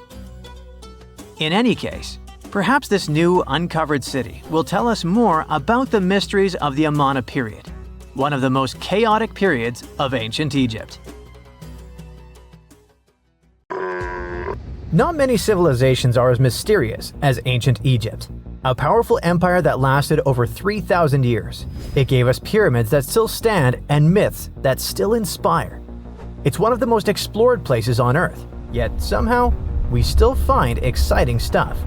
In any case, perhaps this new uncovered city will tell us more about the mysteries of the Amarna period, one of the most chaotic periods of ancient Egypt. Not many civilizations are as mysterious as ancient Egypt, a powerful empire that lasted over 3,000 years. It gave us pyramids that still stand and myths that still inspire. It's one of the most explored places on Earth, yet somehow we still find exciting stuff.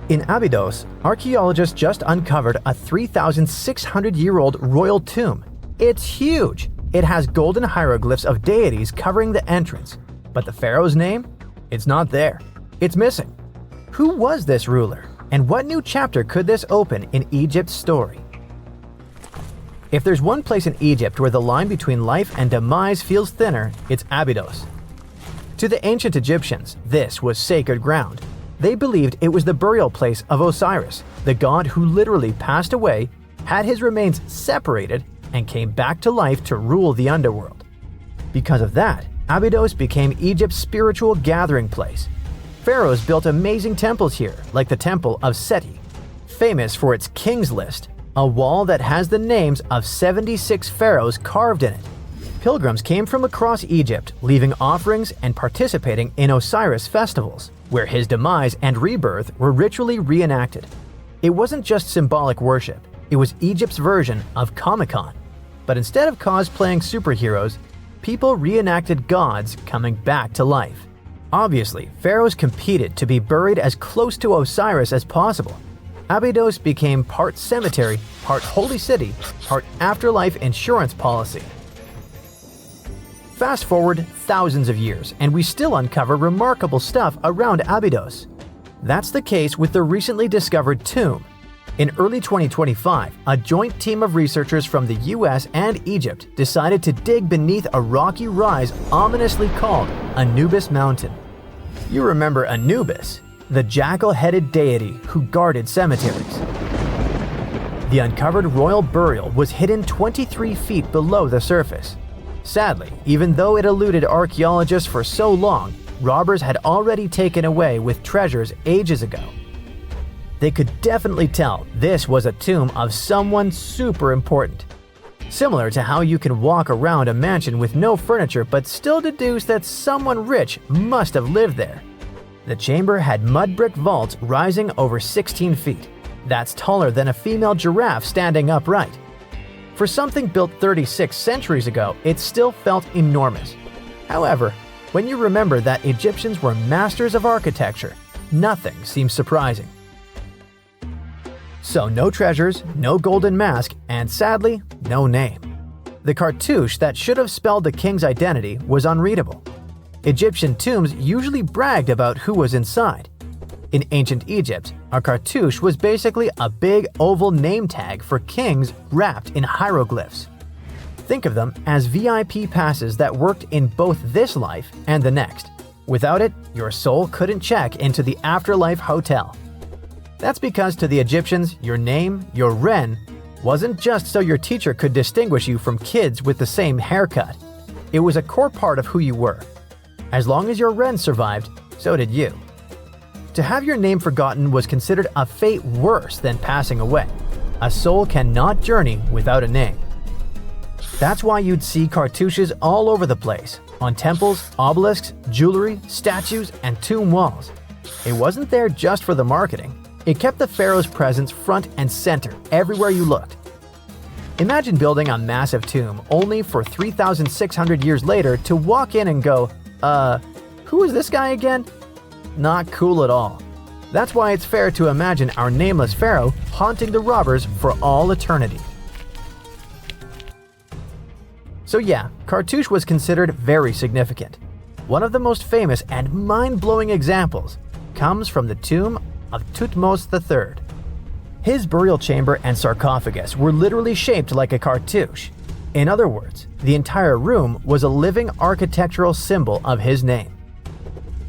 In Abydos, archaeologists just uncovered a 3,600-year-old royal tomb. It's huge! It has golden hieroglyphs of deities covering the entrance, but the pharaoh's name? It's not there. It's missing. Who was this ruler, and what new chapter could this open in Egypt's story? If there's one place in Egypt where the line between life and demise feels thinner, it's Abydos. To the ancient Egyptians, this was sacred ground. They believed it was the burial place of Osiris, the god who literally passed away, had his remains separated, and came back to life to rule the underworld. Because of that, Abydos became Egypt's spiritual gathering place. Pharaohs built amazing temples here, like the Temple of Seti, famous for its King's List, a wall that has the names of 76 pharaohs carved in it. Pilgrims came from across Egypt, leaving offerings and participating in Osiris festivals, where his demise and rebirth were ritually reenacted. It wasn't just symbolic worship, it was Egypt's version of Comic-Con. But instead of cosplaying superheroes, people reenacted gods coming back to life. Obviously, pharaohs competed to be buried as close to Osiris as possible. Abydos became part cemetery, part holy city, part afterlife insurance policy. Fast forward thousands of years, and we still uncover remarkable stuff around Abydos. That's the case with the recently discovered tomb. In early 2025, a joint team of researchers from the US and Egypt decided to dig beneath a rocky rise ominously called Anubis Mountain. You remember Anubis, the jackal-headed deity who guarded cemeteries. The uncovered royal burial was hidden 23 feet below the surface. Sadly, even though it eluded archaeologists for so long, robbers had already taken away with treasures ages ago. They could definitely tell this was a tomb of someone super important. Similar to how you can walk around a mansion with no furniture but still deduce that someone rich must have lived there. The chamber had mud brick vaults rising over 16 feet. That's taller than a female giraffe standing upright. For something built 36 centuries ago, it still felt enormous. However, when you remember that Egyptians were masters of architecture, nothing seems surprising. So no treasures, no golden mask, and sadly, no name. The cartouche that should have spelled the king's identity was unreadable. Egyptian tombs usually bragged about who was inside. In ancient Egypt, a cartouche was basically a big oval name tag for kings wrapped in hieroglyphs. Think of them as VIP passes that worked in both this life and the next. Without it, your soul couldn't check into the afterlife hotel. That's because to the Egyptians, your name, your Ren, wasn't just so your teacher could distinguish you from kids with the same haircut. It was a core part of who you were. As long as your Ren survived, so did you. To have your name forgotten was considered a fate worse than passing away. A soul cannot journey without a name. That's why you'd see cartouches all over the place, on temples, obelisks, jewelry, statues, and tomb walls. It wasn't there just for the marketing. It kept the pharaoh's presence front and center everywhere you looked. Imagine building a massive tomb only for 3,600 years later to walk in and go, who is this guy again? Not cool at all. That's why it's fair to imagine our nameless pharaoh haunting the robbers for all eternity. So yeah, cartouche was considered very significant. One of the most famous and mind-blowing examples comes from the tomb of Thutmose III. His burial chamber and sarcophagus were literally shaped like a cartouche. In other words, the entire room was a living architectural symbol of his name.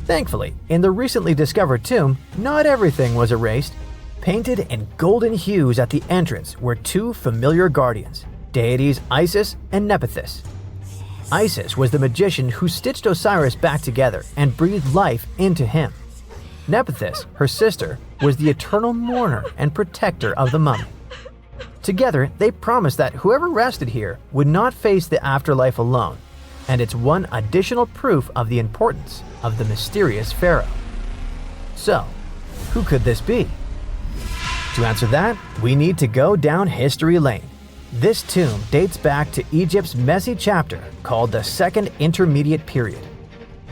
Thankfully, in the recently discovered tomb, not everything was erased. Painted in golden hues at the entrance were two familiar guardians, deities Isis and Nephthys. Isis was the magician who stitched Osiris back together and breathed life into him. Nephthys, her sister, was the eternal mourner and protector of the mummy. Together, they promised that whoever rested here would not face the afterlife alone, and it's one additional proof of the importance of the mysterious pharaoh. So, who could this be? To answer that, we need to go down history lane. This tomb dates back to Egypt's messy chapter called the Second Intermediate Period.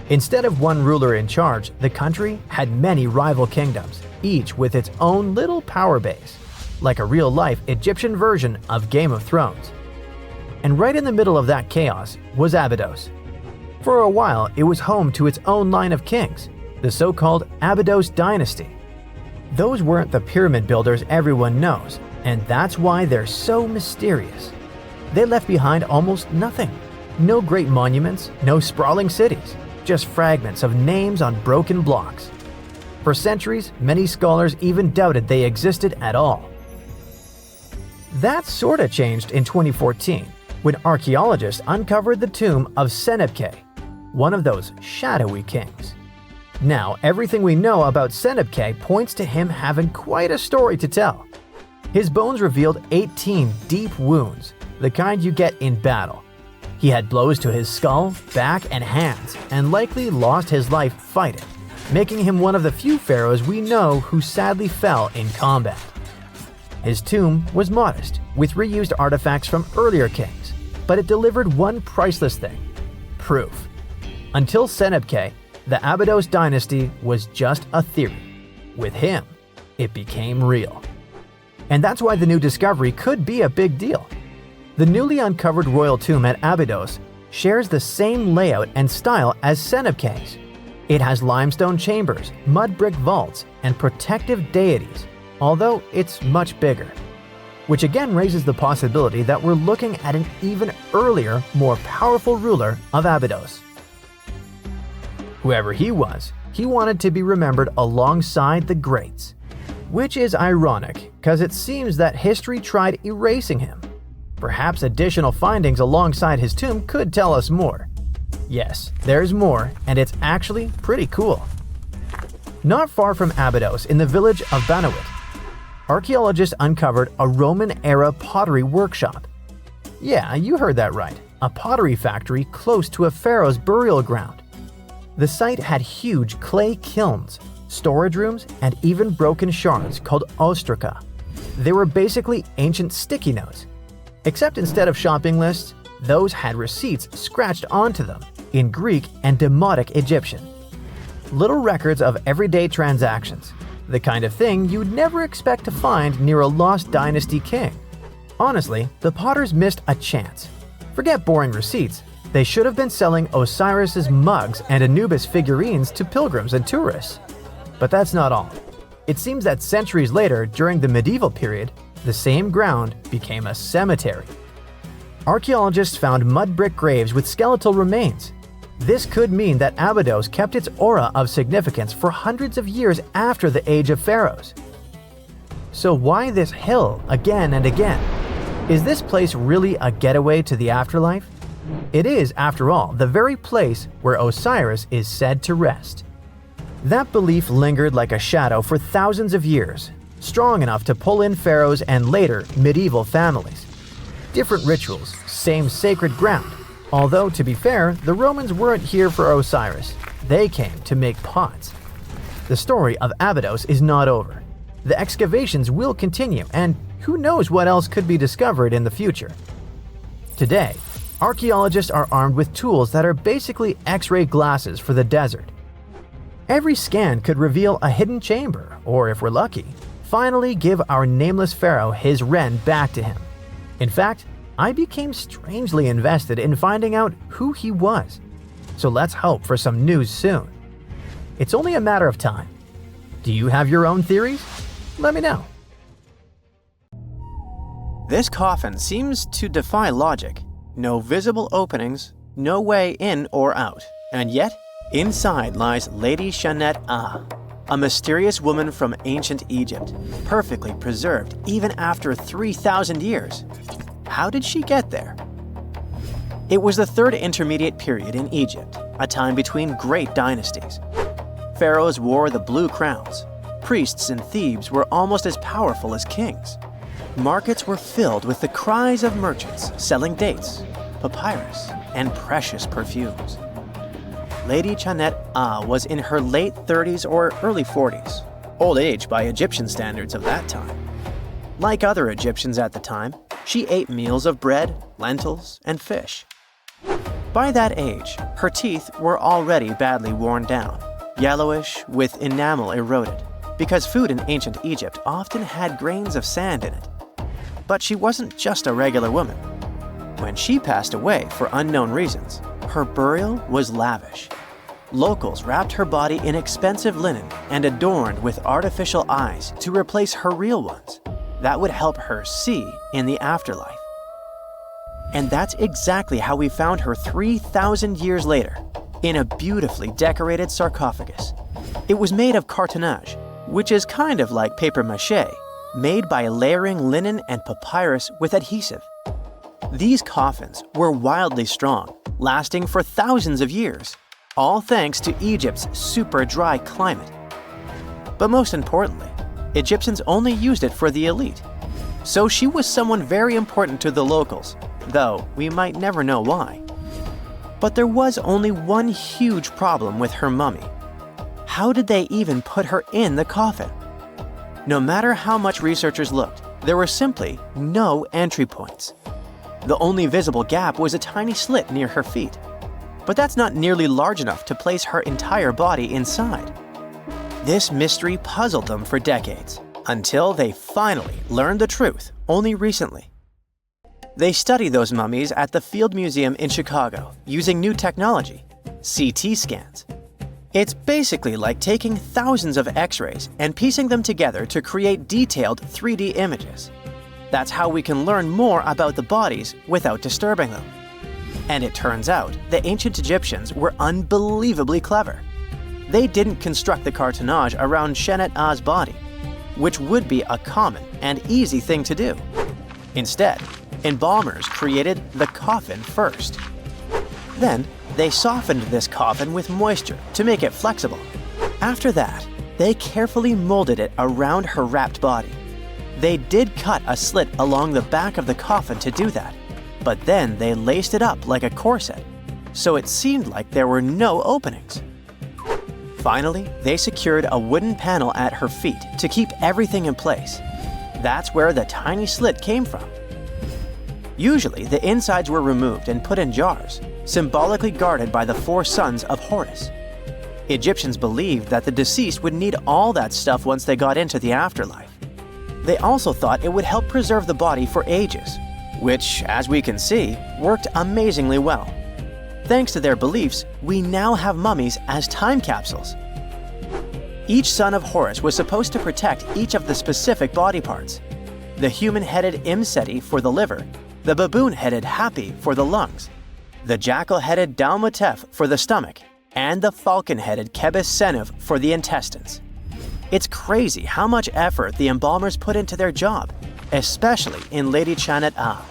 Instead of one ruler in charge, the country had many rival kingdoms, each with its own little power base, like a real-life Egyptian version of Game of Thrones. And right in the middle of that chaos was Abydos. For a while, it was home to its own line of kings, the so-called Abydos dynasty. Those weren't the pyramid builders everyone knows, and that's why they're so mysterious. They left behind almost nothing. No great monuments, no sprawling cities, just fragments of names on broken blocks. For centuries, many scholars even doubted they existed at all. That sorta changed in 2014, when archaeologists uncovered the tomb of Senebkay, one of those shadowy kings. Now, everything we know about Senebkay points to him having quite a story to tell. His bones revealed 18 deep wounds, the kind you get in battle. He had blows to his skull, back, and hands, and likely lost his life fighting, making him one of the few pharaohs we know who sadly fell in combat. His tomb was modest, with reused artifacts from earlier kings, but it delivered one priceless thing: proof. Until Senebkay, the Abydos dynasty was just a theory. With him, it became real. And that's why the new discovery could be a big deal. The newly uncovered royal tomb at Abydos shares the same layout and style as Senebkay's. It has limestone chambers, mud brick vaults, and protective deities, although it's much bigger. Which again raises the possibility that we're looking at an even earlier, more powerful ruler of Abydos. Whoever he was, he wanted to be remembered alongside the greats. Which is ironic, because it seems that history tried erasing him. Perhaps additional findings alongside his tomb could tell us more. Yes, there's more, and it's actually pretty cool. Not far from Abydos, in the village of Banawit, archaeologists uncovered a Roman-era pottery workshop. Yeah, you heard that right, a pottery factory close to a pharaoh's burial ground. The site had huge clay kilns, storage rooms, and even broken shards called ostraca. They were basically ancient sticky notes. Except instead of shopping lists, those had receipts scratched onto them in Greek and Demotic Egyptian. Little records of everyday transactions, the kind of thing you'd never expect to find near a lost dynasty king. Honestly, the potters missed a chance. Forget boring receipts, they should have been selling Osiris's mugs and Anubis figurines to pilgrims and tourists. But that's not all. It seems that centuries later, during the medieval period, the same ground became a cemetery. Archaeologists found mud brick graves with skeletal remains. This could mean that Abydos kept its aura of significance for hundreds of years after the age of pharaohs. So why this hill again and again? Is this place really a getaway to the afterlife? It is, after all, the very place where Osiris is said to rest. That belief lingered like a shadow for thousands of years, strong enough to pull in pharaohs and later medieval families. Different rituals, same sacred ground. Although, to be fair, the Romans weren't here for Osiris. They came to make pots. The story of Abydos is not over. The excavations will continue, and who knows what else could be discovered in the future. Today, archaeologists are armed with tools that are basically X-ray glasses for the desert. Every scan could reveal a hidden chamber, or if we're lucky, finally give our nameless pharaoh his wren back to him. In fact, I became strangely invested in finding out who he was. So let's hope for some news soon. It's only a matter of time. Do you have your own theories? Let me know. This coffin seems to defy logic. No visible openings, no way in or out, and yet, inside lies Lady Shanet Ah, a mysterious woman from ancient Egypt, perfectly preserved even after 3,000 years. How did she get there? It was the third intermediate period in Egypt, a time between great dynasties. Pharaohs wore the blue crowns. Priests in Thebes were almost as powerful as kings. Markets were filled with the cries of merchants selling dates, papyrus, and precious perfumes. Lady Chanet was in her late 30s or early 40s, old age by Egyptian standards of that time. Like other Egyptians at the time, she ate meals of bread, lentils, and fish. By that age, her teeth were already badly worn down, yellowish with enamel eroded, because food in ancient Egypt often had grains of sand in it. But she wasn't just a regular woman. When she passed away for unknown reasons, her burial was lavish. Locals wrapped her body in expensive linen and adorned with artificial eyes to replace her real ones that would help her see in the afterlife. And that's exactly how we found her 3,000 years later, in a beautifully decorated sarcophagus. It was made of cartonnage, which is kind of like papier-mâché, made by layering linen and papyrus with adhesive. These coffins were wildly strong, lasting for thousands of years, all thanks to Egypt's super dry climate. But most importantly, Egyptians only used it for the elite. So she was someone very important to the locals, though we might never know why. But there was only one huge problem with her mummy. How did they even put her in the coffin? No matter how much researchers looked, there were simply no entry points. The only visible gap was a tiny slit near her feet. But that's not nearly large enough to place her entire body inside. This mystery puzzled them for decades, until they finally learned the truth only recently. They study those mummies at the Field Museum in Chicago using new technology, CT scans. It's basically like taking thousands of X-rays and piecing them together to create detailed 3D images. That's how we can learn more about the bodies without disturbing them. And it turns out the ancient Egyptians were unbelievably clever. They didn't construct the cartonnage around Shenet-Ah's body, which would be a common and easy thing to do. Instead, embalmers created the coffin first. Then, they softened this coffin with moisture to make it flexible. After that, they carefully molded it around her wrapped body. They did cut a slit along the back of the coffin to do that, but then they laced it up like a corset, so it seemed like there were no openings. Finally, they secured a wooden panel at her feet to keep everything in place. That's where the tiny slit came from. Usually, the insides were removed and put in jars, symbolically guarded by the 4 sons of Horus. Egyptians believed that the deceased would need all that stuff once they got into the afterlife. They also thought it would help preserve the body for ages, which, as we can see, worked amazingly well. Thanks to their beliefs, we now have mummies as time capsules. Each son of Horus was supposed to protect each of the specific body parts. The human-headed Imseti for the liver, the baboon-headed Hapi for the lungs, the jackal-headed Dalmatef for the stomach, and the falcon-headed Kebis Senuv for the intestines. It's crazy how much effort the embalmers put into their job, especially in Lady Chanet-Ah.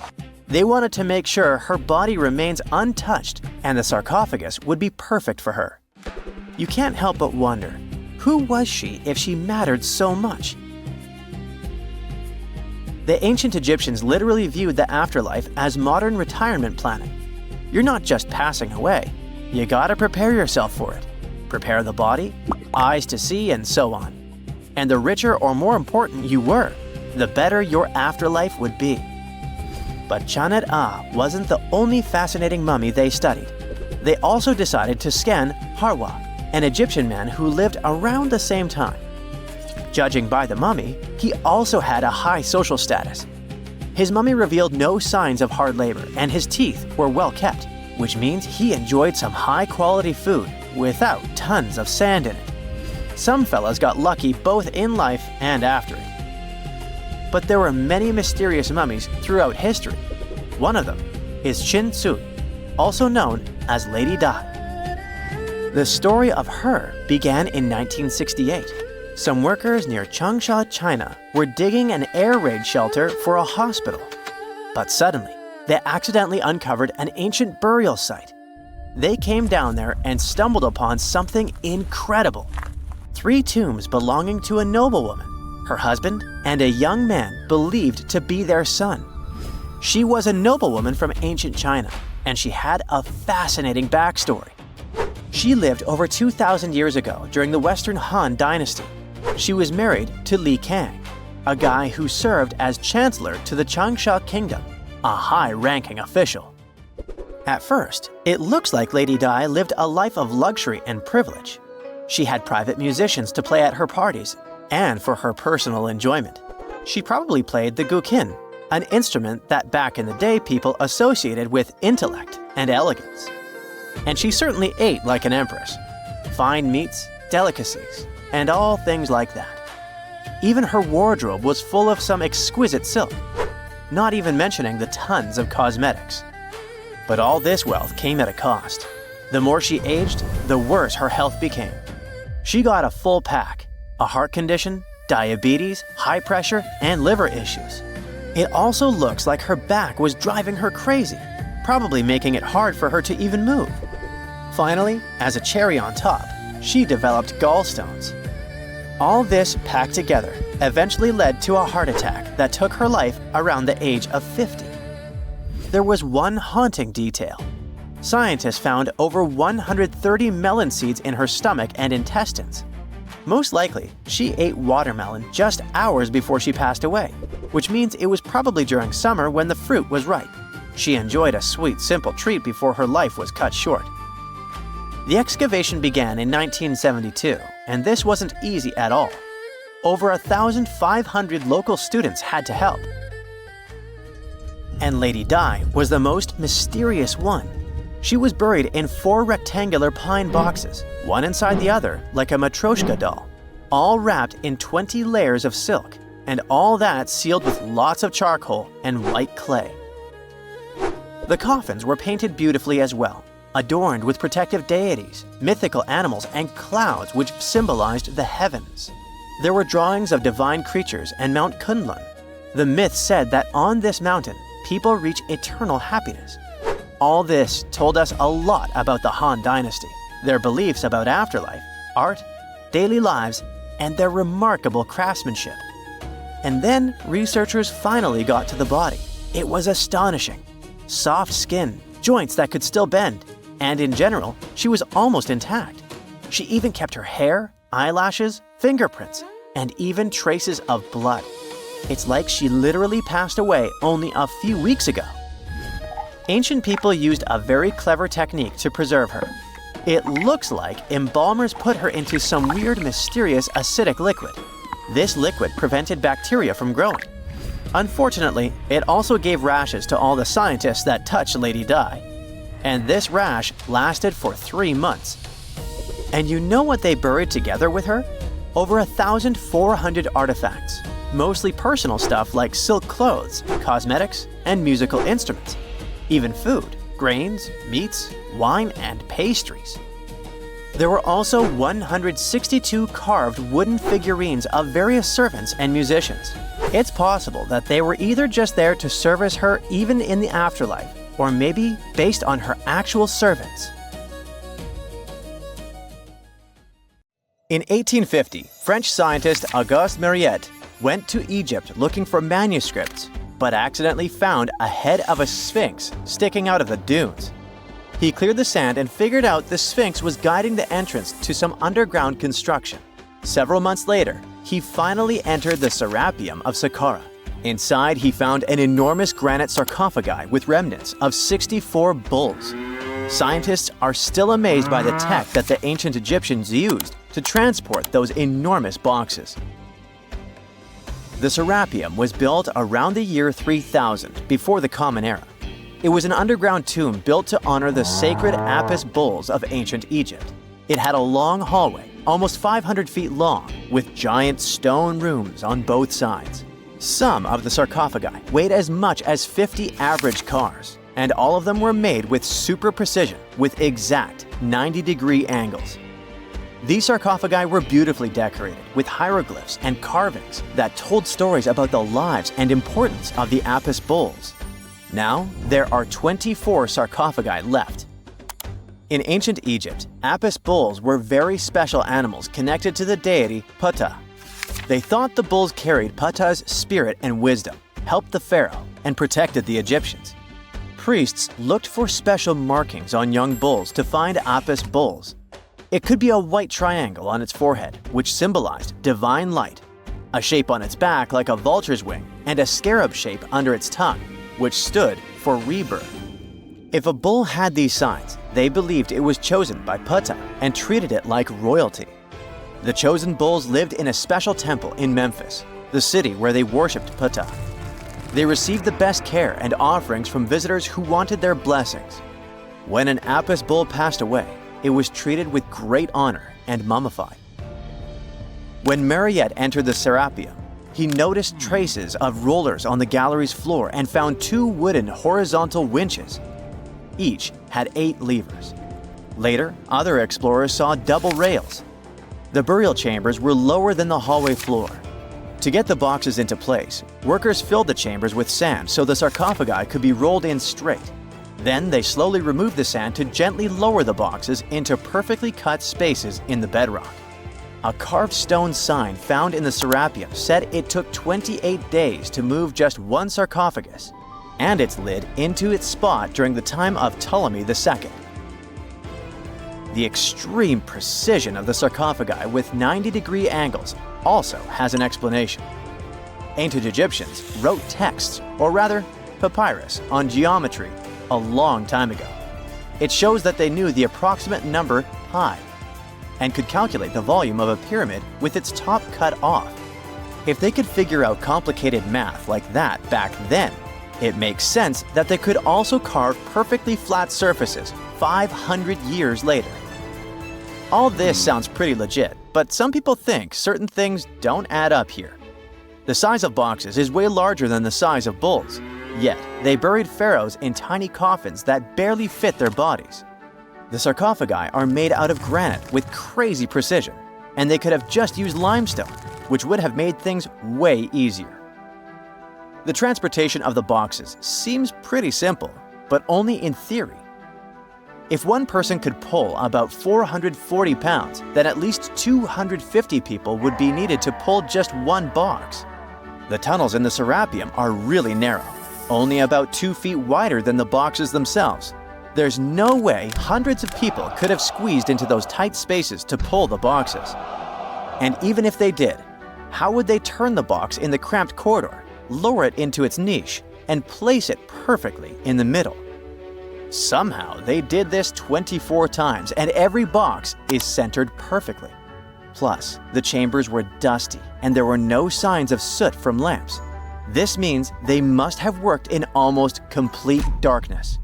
They wanted to make sure her body remains untouched and the sarcophagus would be perfect for her. You can't help but wonder, who was she if she mattered so much? The ancient Egyptians literally viewed the afterlife as modern retirement planning. You're not just passing away. You gotta prepare yourself for it. Prepare the body, eyes to see, and so on. And the richer or more important you were, the better your afterlife would be. But Chanet-Ah wasn't the only fascinating mummy they studied. They also decided to scan Harwa, an Egyptian man who lived around the same time. Judging by the mummy, he also had a high social status. His mummy revealed no signs of hard labor, and his teeth were well kept, which means he enjoyed some high-quality food without tons of sand in it. Some fellas got lucky both in life and after it. But there were many mysterious mummies throughout history. One of them is Chin Tzu, also known as Lady Dai. The story of her began in 1968. Some workers near Changsha, China, were digging an air raid shelter for a hospital. But suddenly, they accidentally uncovered an ancient burial site. They came down there and stumbled upon something incredible. 3 tombs belonging to a noblewoman, her husband, and a young man believed to be their son. She was a noblewoman from ancient China, and she had a fascinating backstory. She lived over 2,000 years ago during the Western Han Dynasty. She was married to Li Kang, a guy who served as chancellor to the Changsha Kingdom, a high-ranking official. At first, it looks like Lady Di lived a life of luxury and privilege. She had private musicians to play at her parties, and for her personal enjoyment. She probably played the guqin, an instrument that back in the day people associated with intellect and elegance. And she certainly ate like an empress. Fine meats, delicacies, and all things like that. Even her wardrobe was full of some exquisite silk, not even mentioning the tons of cosmetics. But all this wealth came at a cost. The more she aged, the worse her health became. She got a full pack: a heart condition, diabetes, high pressure, and liver issues. It also looks like her back was driving her crazy, probably making it hard for her to even move. Finally, as a cherry on top, she developed gallstones. All this packed together eventually led to a heart attack that took her life around the age of 50. There was one haunting detail. Scientists found over 130 melon seeds in her stomach and intestines. Most likely, she ate watermelon just hours before she passed away, which means it was probably during summer when the fruit was ripe. She enjoyed a sweet, simple treat before her life was cut short. The excavation began in 1972, and this wasn't easy at all. Over 1,500 local students had to help. And Lady Di was the most mysterious one. She was buried in 4 rectangular pine boxes, one inside the other like a Matryoshka doll, all wrapped in 20 layers of silk, and all that sealed with lots of charcoal and white clay. The coffins were painted beautifully as well, adorned with protective deities, mythical animals, and clouds which symbolized the heavens. There were drawings of divine creatures and Mount Kunlun. The myth said that on this mountain, people reach eternal happiness. All this told us a lot about the Han Dynasty, their beliefs about afterlife, art, daily lives, and their remarkable craftsmanship. And then researchers finally got to the body. It was astonishing. Soft skin, joints that could still bend, and in general, she was almost intact. She even kept her hair, eyelashes, fingerprints, and even traces of blood. It's like she literally passed away only a few weeks ago. Ancient people used a very clever technique to preserve her. It looks like embalmers put her into some weird, mysterious acidic liquid. This liquid prevented bacteria from growing. Unfortunately, it also gave rashes to all the scientists that touched Lady Di. And this rash lasted for 3 months. And you know what they buried together with her? Over 1,400 artifacts, mostly personal stuff like silk clothes, cosmetics, and musical instruments. Even food, grains, meats, wine, and pastries. There were also 162 carved wooden figurines of various servants and musicians. It's possible that they were either just there to service her even in the afterlife, or maybe based on her actual servants. In 1850, French scientist Auguste Mariette went to Egypt looking for manuscripts, but accidentally found a head of a sphinx sticking out of the dunes. He cleared the sand and figured out the Sphinx was guiding the entrance to some underground construction. Several months later, he finally entered the Sarapium of Saqqara. Inside, he found an enormous granite sarcophagi with remnants of 64 bulls. Scientists are still amazed by the tech that the ancient Egyptians used to transport those enormous boxes. The Sarapium was built around the year 3000 before the Common Era. It was an underground tomb built to honor the sacred Apis bulls of ancient Egypt. It had a long hallway, almost 500 feet long, with giant stone rooms on both sides. Some of the sarcophagi weighed as much as 50 average cars, and all of them were made with super precision, with exact 90-degree angles. These sarcophagi were beautifully decorated with hieroglyphs and carvings that told stories about the lives and importance of the Apis bulls. Now, there are 24 sarcophagi left. In ancient Egypt, Apis bulls were very special animals connected to the deity Ptah. They thought the bulls carried Ptah's spirit and wisdom, helped the pharaoh, and protected the Egyptians. Priests looked for special markings on young bulls to find Apis bulls, It could be a white triangle on its forehead, which symbolized divine light, a shape on its back like a vulture's wing, and a scarab shape under its tongue, which stood for rebirth. If a bull had these signs, they believed it was chosen by Ptah and treated it like royalty. The chosen bulls lived in a special temple in Memphis, the city where they worshipped Ptah. They received the best care and offerings from visitors who wanted their blessings. When an Apis bull passed away, it was treated with great honor and mummified. When Mariette entered the Sarapium, he noticed traces of rollers on the gallery's floor and found 2 wooden horizontal winches. Each had 8 levers. Later, other explorers saw double rails. The burial chambers were lower than the hallway floor. To get the boxes into place, workers filled the chambers with sand so the sarcophagi could be rolled in straight. Then they slowly removed the sand to gently lower the boxes into perfectly cut spaces in the bedrock. A carved stone sign found in the Sarapium said it took 28 days to move just one sarcophagus and its lid into its spot during the time of Ptolemy II. The extreme precision of the sarcophagi with 90-degree angles also has an explanation. Ancient Egyptians wrote texts, or rather, papyrus, on geometry a long time ago. It shows that they knew the approximate number pi and could calculate the volume of a pyramid with its top cut off. If they could figure out complicated math like that back then, it makes sense that they could also carve perfectly flat surfaces 500 years later. All this sounds pretty legit, but some people think certain things don't add up here. The size of boxes is way larger than the size of bulls, yet they buried pharaohs in tiny coffins that barely fit their bodies. The sarcophagi are made out of granite with crazy precision, and they could have just used limestone, which would have made things way easier. The transportation of the boxes seems pretty simple, but only in theory. If one person could pull about 440 pounds, then at least 250 people would be needed to pull just one box. The tunnels in the Sarapium are really narrow, only about 2 feet wider than the boxes themselves. There's no way hundreds of people could have squeezed into those tight spaces to pull the boxes. And even if they did, how would they turn the box in the cramped corridor, lower it into its niche, and place it perfectly in the middle? Somehow, they did this 24 times, and every box is centered perfectly. Plus, the chambers were dusty, and there were no signs of soot from lamps. This means they must have worked in almost complete darkness.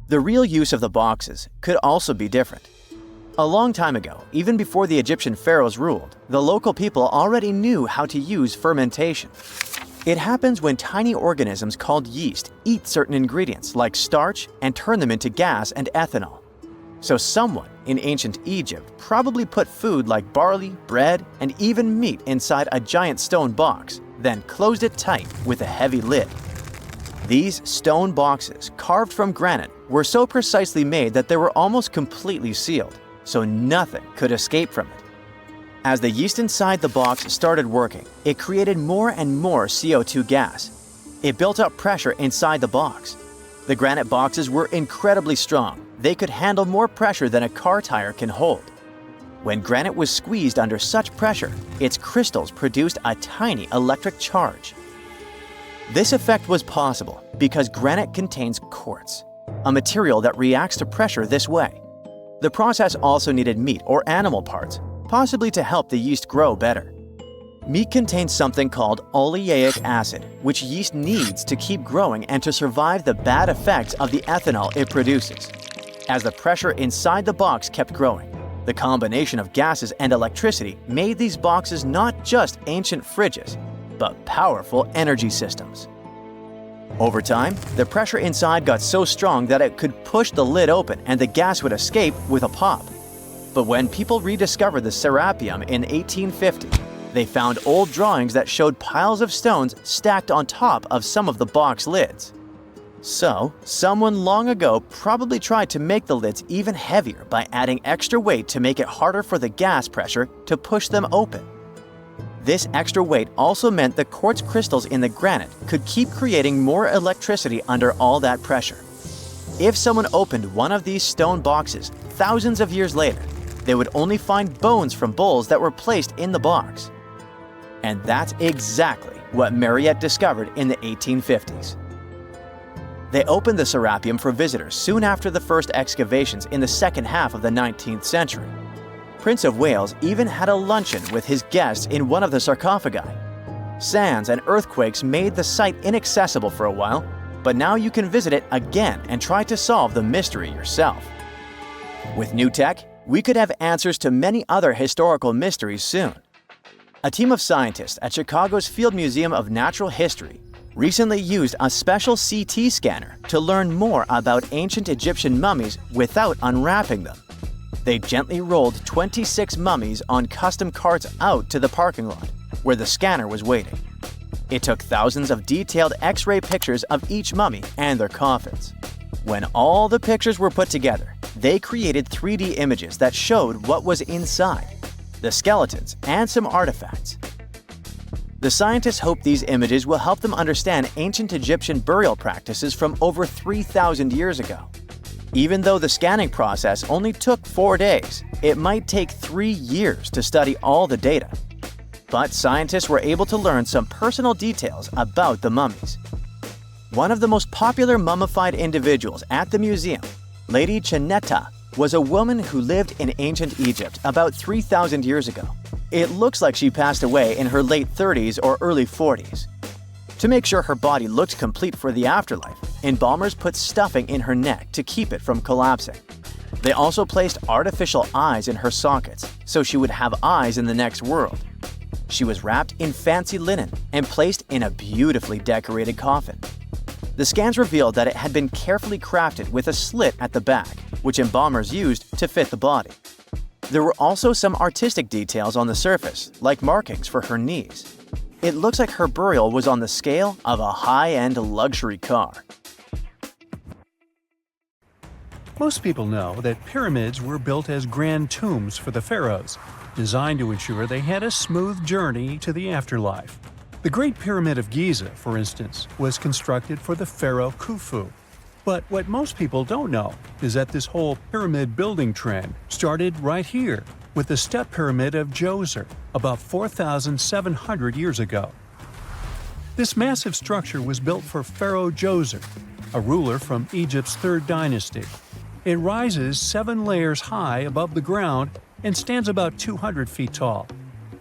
The real use of the boxes could also be different. A long time ago, even before the Egyptian pharaohs ruled, the local people already knew how to use fermentation. It happens when tiny organisms called yeast eat certain ingredients like starch and turn them into gas and ethanol. So someone in ancient Egypt probably put food like barley, bread, and even meat inside a giant stone box, then closed it tight with a heavy lid. These stone boxes, carved from granite, were so precisely made that they were almost completely sealed, so nothing could escape from it. As the yeast inside the box started working, it created more and more CO2 gas. It built up pressure inside the box. The granite boxes were incredibly strong. They could handle more pressure than a car tire can hold. When granite was squeezed under such pressure, its crystals produced a tiny electric charge. This effect was possible because granite contains quartz, a material that reacts to pressure this way. The process also needed meat or animal parts, possibly to help the yeast grow better. Meat contains something called oleic acid, which yeast needs to keep growing and to survive the bad effects of the ethanol it produces. As the pressure inside the box kept growing, the combination of gases and electricity made these boxes not just ancient fridges, but powerful energy systems. Over time, the pressure inside got so strong that it could push the lid open and the gas would escape with a pop. But when people rediscovered the Sarapium in 1850, they found old drawings that showed piles of stones stacked on top of some of the box lids. So, someone long ago probably tried to make the lids even heavier by adding extra weight to make it harder for the gas pressure to push them open. This extra weight also meant the quartz crystals in the granite could keep creating more electricity under all that pressure. If someone opened one of these stone boxes thousands of years later, they would only find bones from bulls that were placed in the box. And that's exactly what Mariette discovered in the 1850s. They opened the Sarapium for visitors soon after the first excavations in the second half of the 19th century. Prince of Wales even had a luncheon with his guests in one of the sarcophagi. Sands and earthquakes made the site inaccessible for a while, but now you can visit it again and try to solve the mystery yourself. With new tech, we could have answers to many other historical mysteries soon. A team of scientists at Chicago's Field Museum of Natural History recently used a special CT scanner to learn more about ancient Egyptian mummies without unwrapping them. They gently rolled 26 mummies on custom carts out to the parking lot, where the scanner was waiting. It took thousands of detailed X-ray pictures of each mummy and their coffins. When all the pictures were put together, they created 3D images that showed what was inside, the skeletons, and some artifacts. The scientists hope these images will help them understand ancient Egyptian burial practices from over 3,000 years ago. Even though the scanning process only took 4 days, it might take 3 years to study all the data. But scientists were able to learn some personal details about the mummies. One of the most popular mummified individuals at the museum, Lady Cheneta, was a woman who lived in ancient Egypt about 3,000 years ago. It looks like she passed away in her late 30s or early 40s. To make sure her body looked complete for the afterlife, embalmers put stuffing in her neck to keep it from collapsing. They also placed artificial eyes in her sockets, so she would have eyes in the next world. She was wrapped in fancy linen and placed in a beautifully decorated coffin. The scans revealed that it had been carefully crafted with a slit at the back, which embalmers used to fit the body. There were also some artistic details on the surface, like markings for her knees. It looks like her burial was on the scale of a high-end luxury car. Most people know that pyramids were built as grand tombs for the pharaohs, designed to ensure they had a smooth journey to the afterlife. The Great Pyramid of Giza, for instance, was constructed for the pharaoh Khufu. But what most people don't know is that this whole pyramid building trend started right here with the step pyramid of Djoser about 4,700 years ago. This massive structure was built for Pharaoh Djoser, a ruler from Egypt's 3rd dynasty. It rises 7 layers high above the ground and stands about 200 feet tall.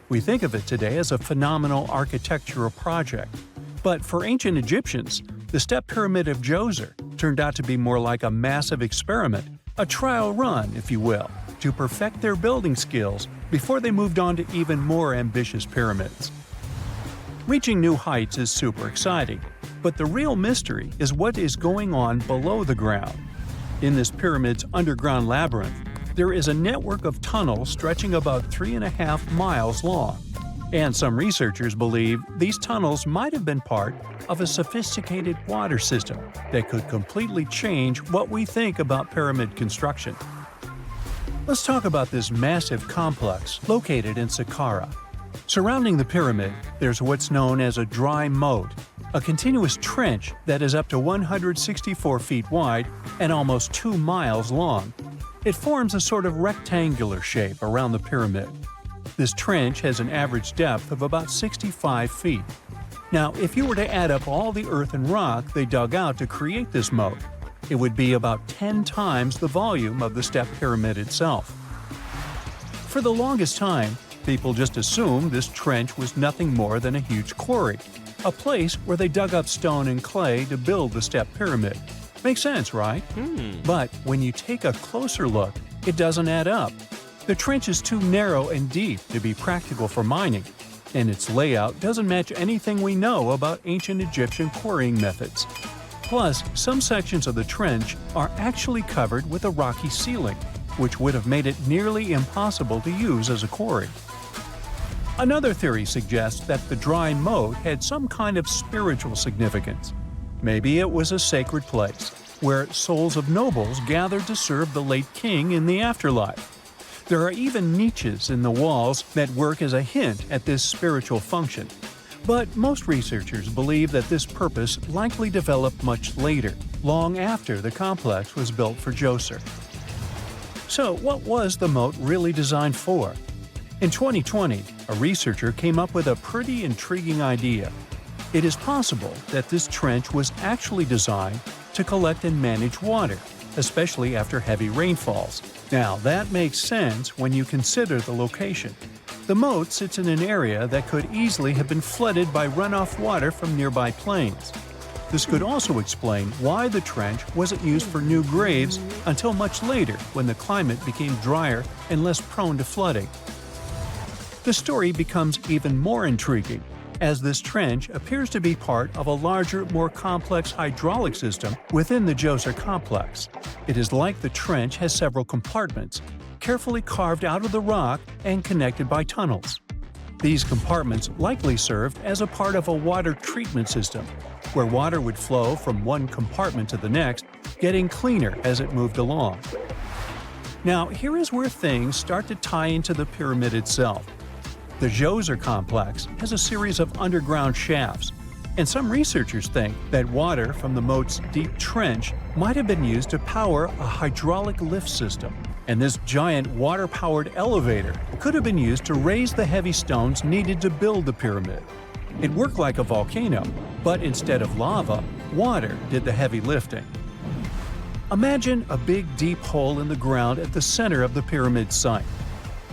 We think of it today as a phenomenal architectural project, but for ancient Egyptians, the step pyramid of Djoser turned out to be more like a massive experiment, a trial run, if you will, to perfect their building skills before they moved on to even more ambitious pyramids. Reaching new heights is super exciting, but the real mystery is what is going on below the ground. In this pyramid's underground labyrinth, there is a network of tunnels stretching about 3.5 miles long, and some researchers believe these tunnels might have been part of a sophisticated water system that could completely change what we think about pyramid construction. Let's talk about this massive complex located in Saqqara. Surrounding the pyramid, there's what's known as a dry moat, a continuous trench that is up to 164 feet wide and almost 2 miles long. It forms a sort of rectangular shape around the pyramid. This trench has an average depth of about 65 feet. Now, if you were to add up all the earth and rock they dug out to create this moat, it would be about 10 times the volume of the step pyramid itself. For the longest time, people just assumed this trench was nothing more than a huge quarry, a place where they dug up stone and clay to build the step pyramid. Makes sense, right? But when you take a closer look, it doesn't add up. The trench is too narrow and deep to be practical for mining, and its layout doesn't match anything we know about ancient Egyptian quarrying methods. Plus, some sections of the trench are actually covered with a rocky ceiling, which would have made it nearly impossible to use as a quarry. Another theory suggests that the dry moat had some kind of spiritual significance. Maybe it was a sacred place, where souls of nobles gathered to serve the late king in the afterlife. There are even niches in the walls that work as a hint at this spiritual function. But most researchers believe that this purpose likely developed much later, long after the complex was built for Djoser. So, what was the moat really designed for? In 2020, a researcher came up with a pretty intriguing idea. It is possible that this trench was actually designed to collect and manage water, especially after heavy rainfalls. Now, that makes sense when you consider the location. The moat sits in an area that could easily have been flooded by runoff water from nearby plains. This could also explain why the trench wasn't used for new graves until much later when the climate became drier and less prone to flooding. The story becomes even more intriguing, as this trench appears to be part of a larger, more complex hydraulic system within the Djoser complex. It is like the trench has several compartments, carefully carved out of the rock and connected by tunnels. These compartments likely served as a part of a water treatment system, where water would flow from one compartment to the next, getting cleaner as it moved along. Now, here is where things start to tie into the pyramid itself. The Djoser complex has a series of underground shafts, and some researchers think that water from the moat's deep trench might have been used to power a hydraulic lift system, and this giant water-powered elevator could have been used to raise the heavy stones needed to build the pyramid. It worked like a volcano, but instead of lava, water did the heavy lifting. Imagine a big deep hole in the ground at the center of the pyramid site.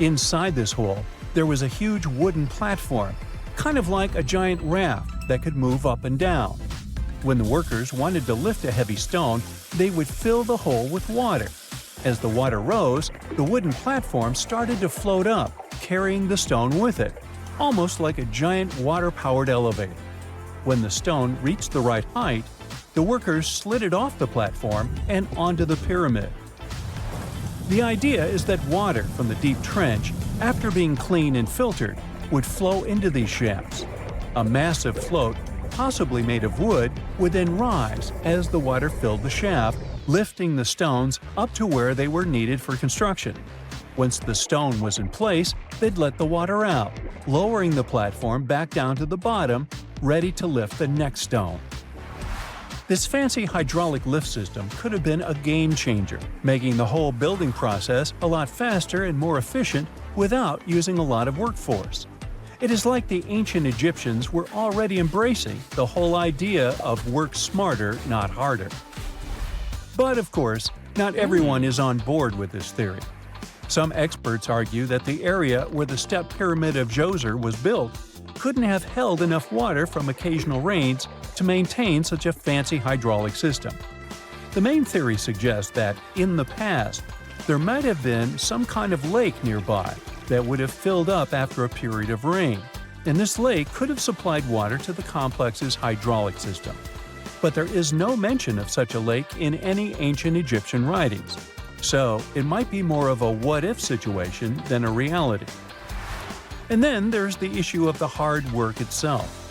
Inside this hole, there was a huge wooden platform, kind of like a giant raft that could move up and down. When the workers wanted to lift a heavy stone, they would fill the hole with water. As the water rose, the wooden platform started to float up, carrying the stone with it, almost like a giant water-powered elevator. When the stone reached the right height, the workers slid it off the platform and onto the pyramid. The idea is that water from the deep trench, after being cleaned and filtered, would flow into these shafts. A massive float, possibly made of wood, would then rise as the water filled the shaft, lifting the stones up to where they were needed for construction. Once the stone was in place, they'd let the water out, lowering the platform back down to the bottom, ready to lift the next stone. This fancy hydraulic lift system could have been a game changer, making the whole building process a lot faster and more efficient without using a lot of workforce. It is like the ancient Egyptians were already embracing the whole idea of work smarter, not harder. But of course, not everyone is on board with this theory. Some experts argue that the area where the step pyramid of Djoser was built couldn't have held enough water from occasional rains to maintain such a fancy hydraulic system. The main theory suggests that, in the past, there might have been some kind of lake nearby that would have filled up after a period of rain, and this lake could have supplied water to the complex's hydraulic system. But there is no mention of such a lake in any ancient Egyptian writings, so it might be more of a what-if situation than a reality. And then there's the issue of the hard work itself.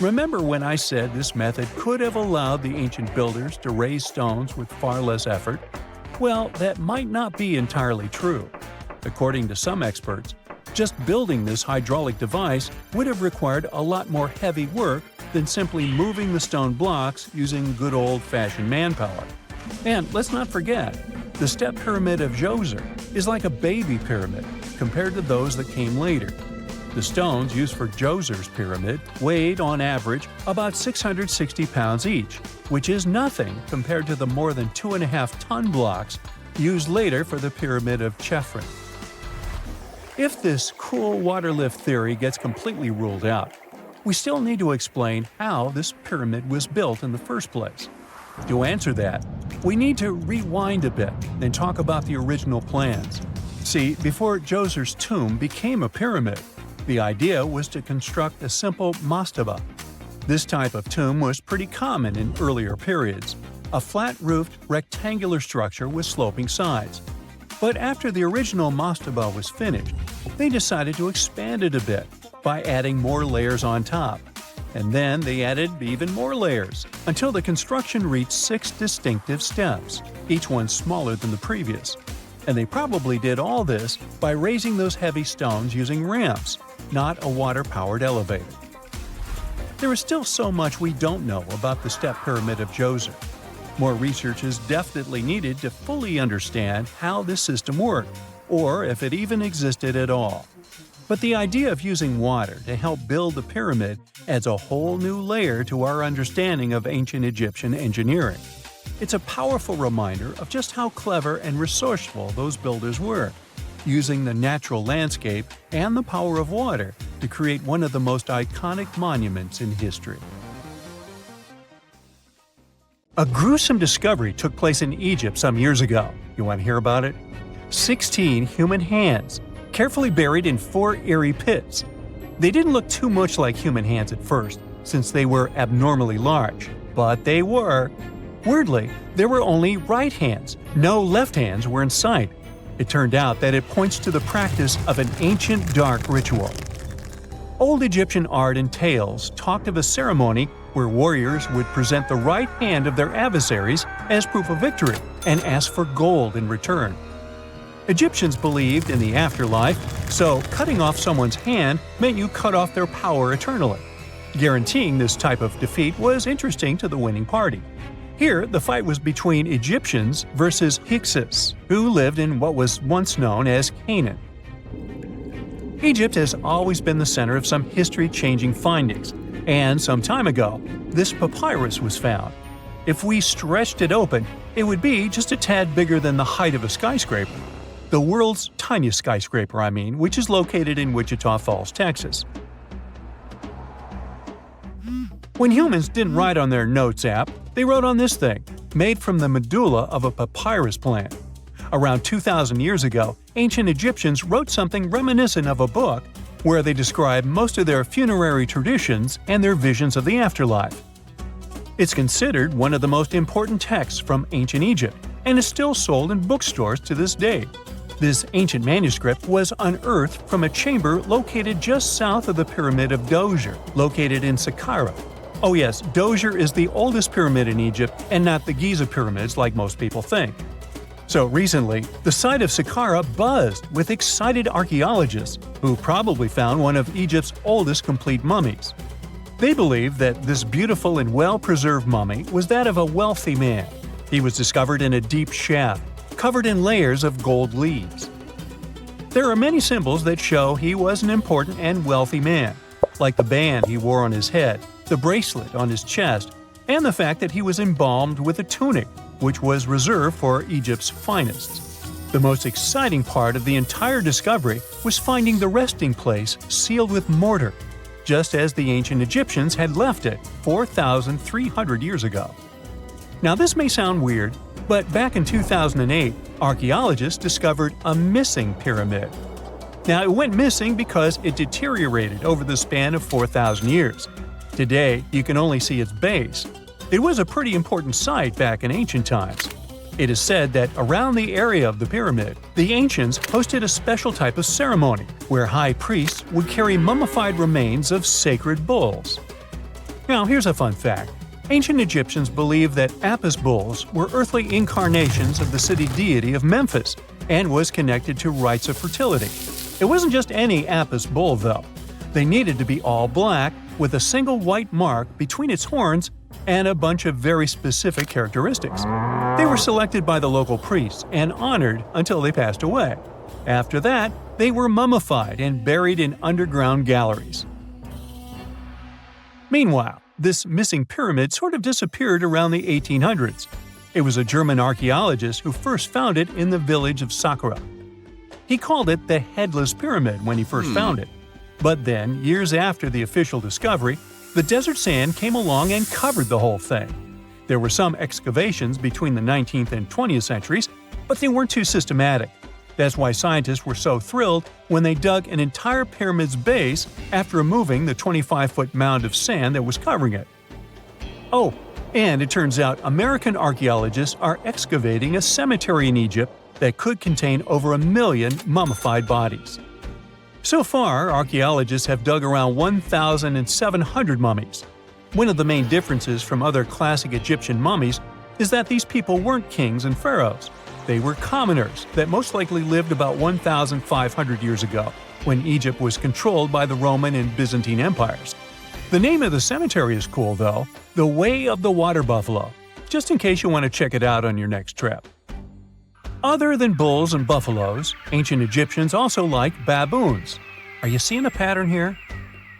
Remember when I said this method could have allowed the ancient builders to raise stones with far less effort? Well, that might not be entirely true. According to some experts, just building this hydraulic device would have required a lot more heavy work than simply moving the stone blocks using good old-fashioned manpower. And let's not forget, the step pyramid of Djoser is like a baby pyramid compared to those that came later. The stones used for Djoser's pyramid weighed, on average, about 660 pounds each, which is nothing compared to the more than 2.5-ton blocks used later for the pyramid of Chephren. If this cool water lift theory gets completely ruled out, we still need to explain how this pyramid was built in the first place. To answer that, we need to rewind a bit and talk about the original plans. See, before Djoser's tomb became a pyramid, the idea was to construct a simple mastaba. This type of tomb was pretty common in earlier periods, a flat-roofed rectangular structure with sloping sides. But after the original mastaba was finished, they decided to expand it a bit by adding more layers on top. And then they added even more layers, until the construction reached 6 distinctive steps, each one smaller than the previous. And they probably did all this by raising those heavy stones using ramps, not a water-powered elevator. There is still so much we don't know about the step pyramid of Djoser. More research is definitely needed to fully understand how this system worked, or if it even existed at all. But the idea of using water to help build the pyramid adds a whole new layer to our understanding of ancient Egyptian engineering. It's a powerful reminder of just how clever and resourceful those builders were, using the natural landscape and the power of water to create one of the most iconic monuments in history. A gruesome discovery took place in Egypt some years ago. You want to hear about it? 16 human hands, carefully buried in 4 eerie pits. They didn't look too much like human hands at first, since they were abnormally large, but they were. Weirdly, there were only right hands. No left hands were in sight. It turned out that it points to the practice of an ancient dark ritual. Old Egyptian art and tales talked of a ceremony where warriors would present the right hand of their adversaries as proof of victory and ask for gold in return. Egyptians believed in the afterlife, so cutting off someone's hand meant you cut off their power eternally. Guaranteeing this type of defeat was interesting to the winning party. Here, the fight was between Egyptians versus Hyksos, who lived in what was once known as Canaan. Egypt has always been the center of some history-changing findings, and some time ago, this papyrus was found. If we stretched it open, it would be just a tad bigger than the height of a skyscraper. The world's tiniest skyscraper, which is located in Wichita Falls, Texas. When humans didn't write on their notes app, they wrote on this thing, made from the medulla of a papyrus plant. Around 2,000 years ago, ancient Egyptians wrote something reminiscent of a book where they describe most of their funerary traditions and their visions of the afterlife. It's considered one of the most important texts from ancient Egypt and is still sold in bookstores to this day. This ancient manuscript was unearthed from a chamber located just south of the Pyramid of Djoser, located in Saqqara. Oh yes, Djoser is the oldest pyramid in Egypt and not the Giza pyramids like most people think. So recently, the site of Saqqara buzzed with excited archaeologists who probably found one of Egypt's oldest complete mummies. They believe that this beautiful and well-preserved mummy was that of a wealthy man. He was discovered in a deep shaft, covered in layers of gold leaves. There are many symbols that show he was an important and wealthy man, like the band he wore on his head, the bracelet on his chest, and the fact that he was embalmed with a tunic, which was reserved for Egypt's finest. The most exciting part of the entire discovery was finding the resting place sealed with mortar, just as the ancient Egyptians had left it 4,300 years ago. Now this may sound weird, but back in 2008, archaeologists discovered a missing pyramid. Now it went missing because it deteriorated over the span of 4,000 years. Today, you can only see its base. It was a pretty important site back in ancient times. It is said that around the area of the pyramid, the ancients hosted a special type of ceremony where high priests would carry mummified remains of sacred bulls. Now, here's a fun fact. Ancient Egyptians believed that Apis bulls were earthly incarnations of the city deity of Memphis and was connected to rites of fertility. It wasn't just any Apis bull, though. They needed to be all black with a single white mark between its horns and a bunch of very specific characteristics. They were selected by the local priests and honored until they passed away. After that, they were mummified and buried in underground galleries. Meanwhile, this missing pyramid sort of disappeared around the 1800s. It was a German archaeologist who first found it in the village of Saqqara. He called it the Headless Pyramid when he first found it. But then, years after the official discovery, the desert sand came along and covered the whole thing. There were some excavations between the 19th and 20th centuries, but they weren't too systematic. That's why scientists were so thrilled when they dug an entire pyramid's base after removing the 25-foot mound of sand that was covering it. Oh, and it turns out American archaeologists are excavating a cemetery in Egypt that could contain over 1 million mummified bodies. So far, archaeologists have dug around 1,700 mummies. One of the main differences from other classic Egyptian mummies is that these people weren't kings and pharaohs. They were commoners that most likely lived about 1,500 years ago, when Egypt was controlled by the Roman and Byzantine empires. The name of the cemetery is cool, though, the Way of the Water Buffalo. just in case you want to check it out on your next trip. Other than bulls and buffaloes, ancient Egyptians also liked baboons. Are you seeing a pattern here?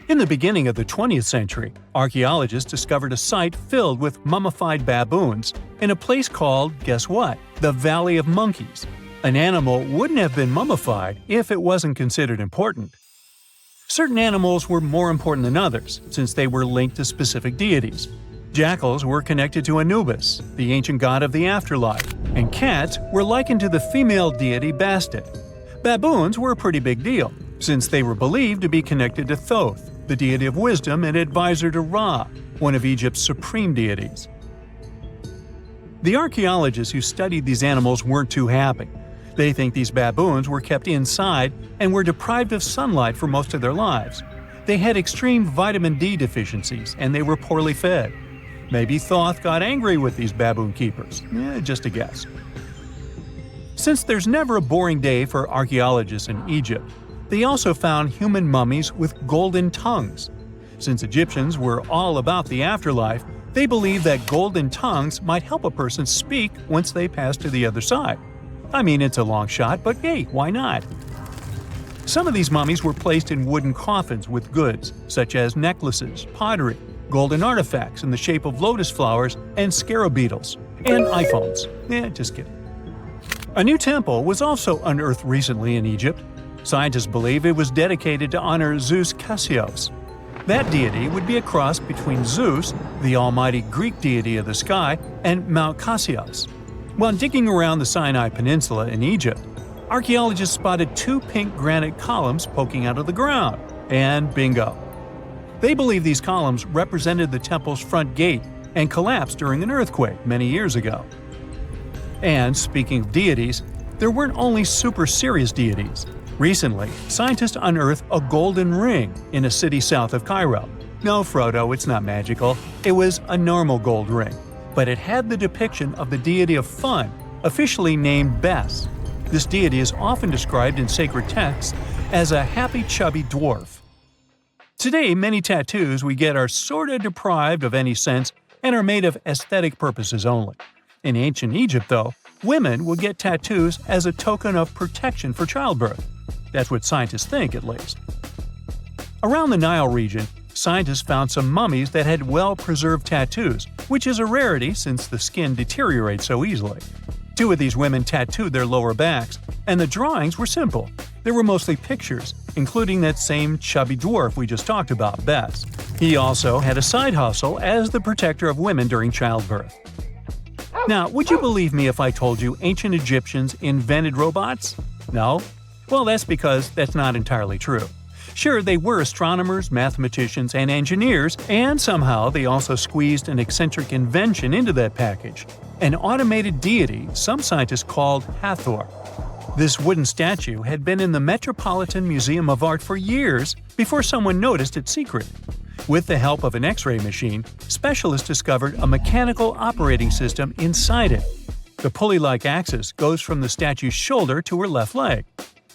In the beginning of the 20th century, archaeologists discovered a site filled with mummified baboons in a place called, guess what? The Valley of Monkeys. An animal wouldn't have been mummified if it wasn't considered important. Certain animals were more important than others, since they were linked to specific deities. Jackals were connected to Anubis, the ancient god of the afterlife, and cats were likened to the female deity Bastet. Baboons were a pretty big deal, since they were believed to be connected to Thoth, the deity of wisdom and advisor to Ra, one of Egypt's supreme deities. The archaeologists who studied these animals weren't too happy. They think these baboons were kept inside and were deprived of sunlight for most of their lives. They had extreme vitamin D deficiencies and they were poorly fed. Maybe Thoth got angry with these baboon keepers. Just a guess. Since there's never a boring day for archaeologists in Egypt, they also found human mummies with golden tongues. Since Egyptians were all about the afterlife, they believed that golden tongues might help a person speak once they pass to the other side. I mean, it's a long shot, but hey, why not? Some of these mummies were placed in wooden coffins with goods, such as necklaces, pottery, golden artifacts in the shape of lotus flowers and scarab beetles, and iPhones. Just kidding. A new temple was also unearthed recently in Egypt. Scientists believe it was dedicated to honor Zeus Cassios. That deity would be a cross between Zeus, the almighty Greek deity of the sky, and Mount Cassios. While digging around the Sinai Peninsula in Egypt, archaeologists spotted two pink granite columns poking out of the ground, and bingo. They believe these columns represented the temple's front gate and collapsed during an earthquake many years ago. And speaking of deities, there weren't only super serious deities. Recently, scientists unearthed a golden ring in a city south of Cairo. No, Frodo, it's not magical. It was a normal gold ring, but it had the depiction of the deity of fun, officially named Bes. This deity is often described in sacred texts as a happy chubby dwarf. Today, many tattoos we get are sorta deprived of any sense and are made of aesthetic purposes only. In ancient Egypt, though, women would get tattoos as a token of protection for childbirth. That's what scientists think, at least. Around the Nile region, scientists found some mummies that had well-preserved tattoos, which is a rarity since the skin deteriorates so easily. Two of these women tattooed their lower backs, and the drawings were simple. They were mostly pictures, including that same chubby dwarf we just talked about, Bes. He also had a side hustle as the protector of women during childbirth. Now, would you believe me if I told you ancient Egyptians invented robots? No? Well, that's because that's not entirely true. Sure, they were astronomers, mathematicians, and engineers, and somehow they also squeezed an eccentric invention into that package. An automated deity some scientists called Hathor. This wooden statue had been in the Metropolitan Museum of Art for years before someone noticed its secret. With the help of an X-ray machine, specialists discovered a mechanical operating system inside it. The pulley-like axis goes from the statue's shoulder to her left leg.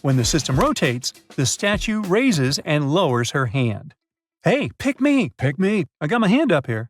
When the system rotates, the statue raises and lowers her hand. Hey, pick me! I got my hand up here.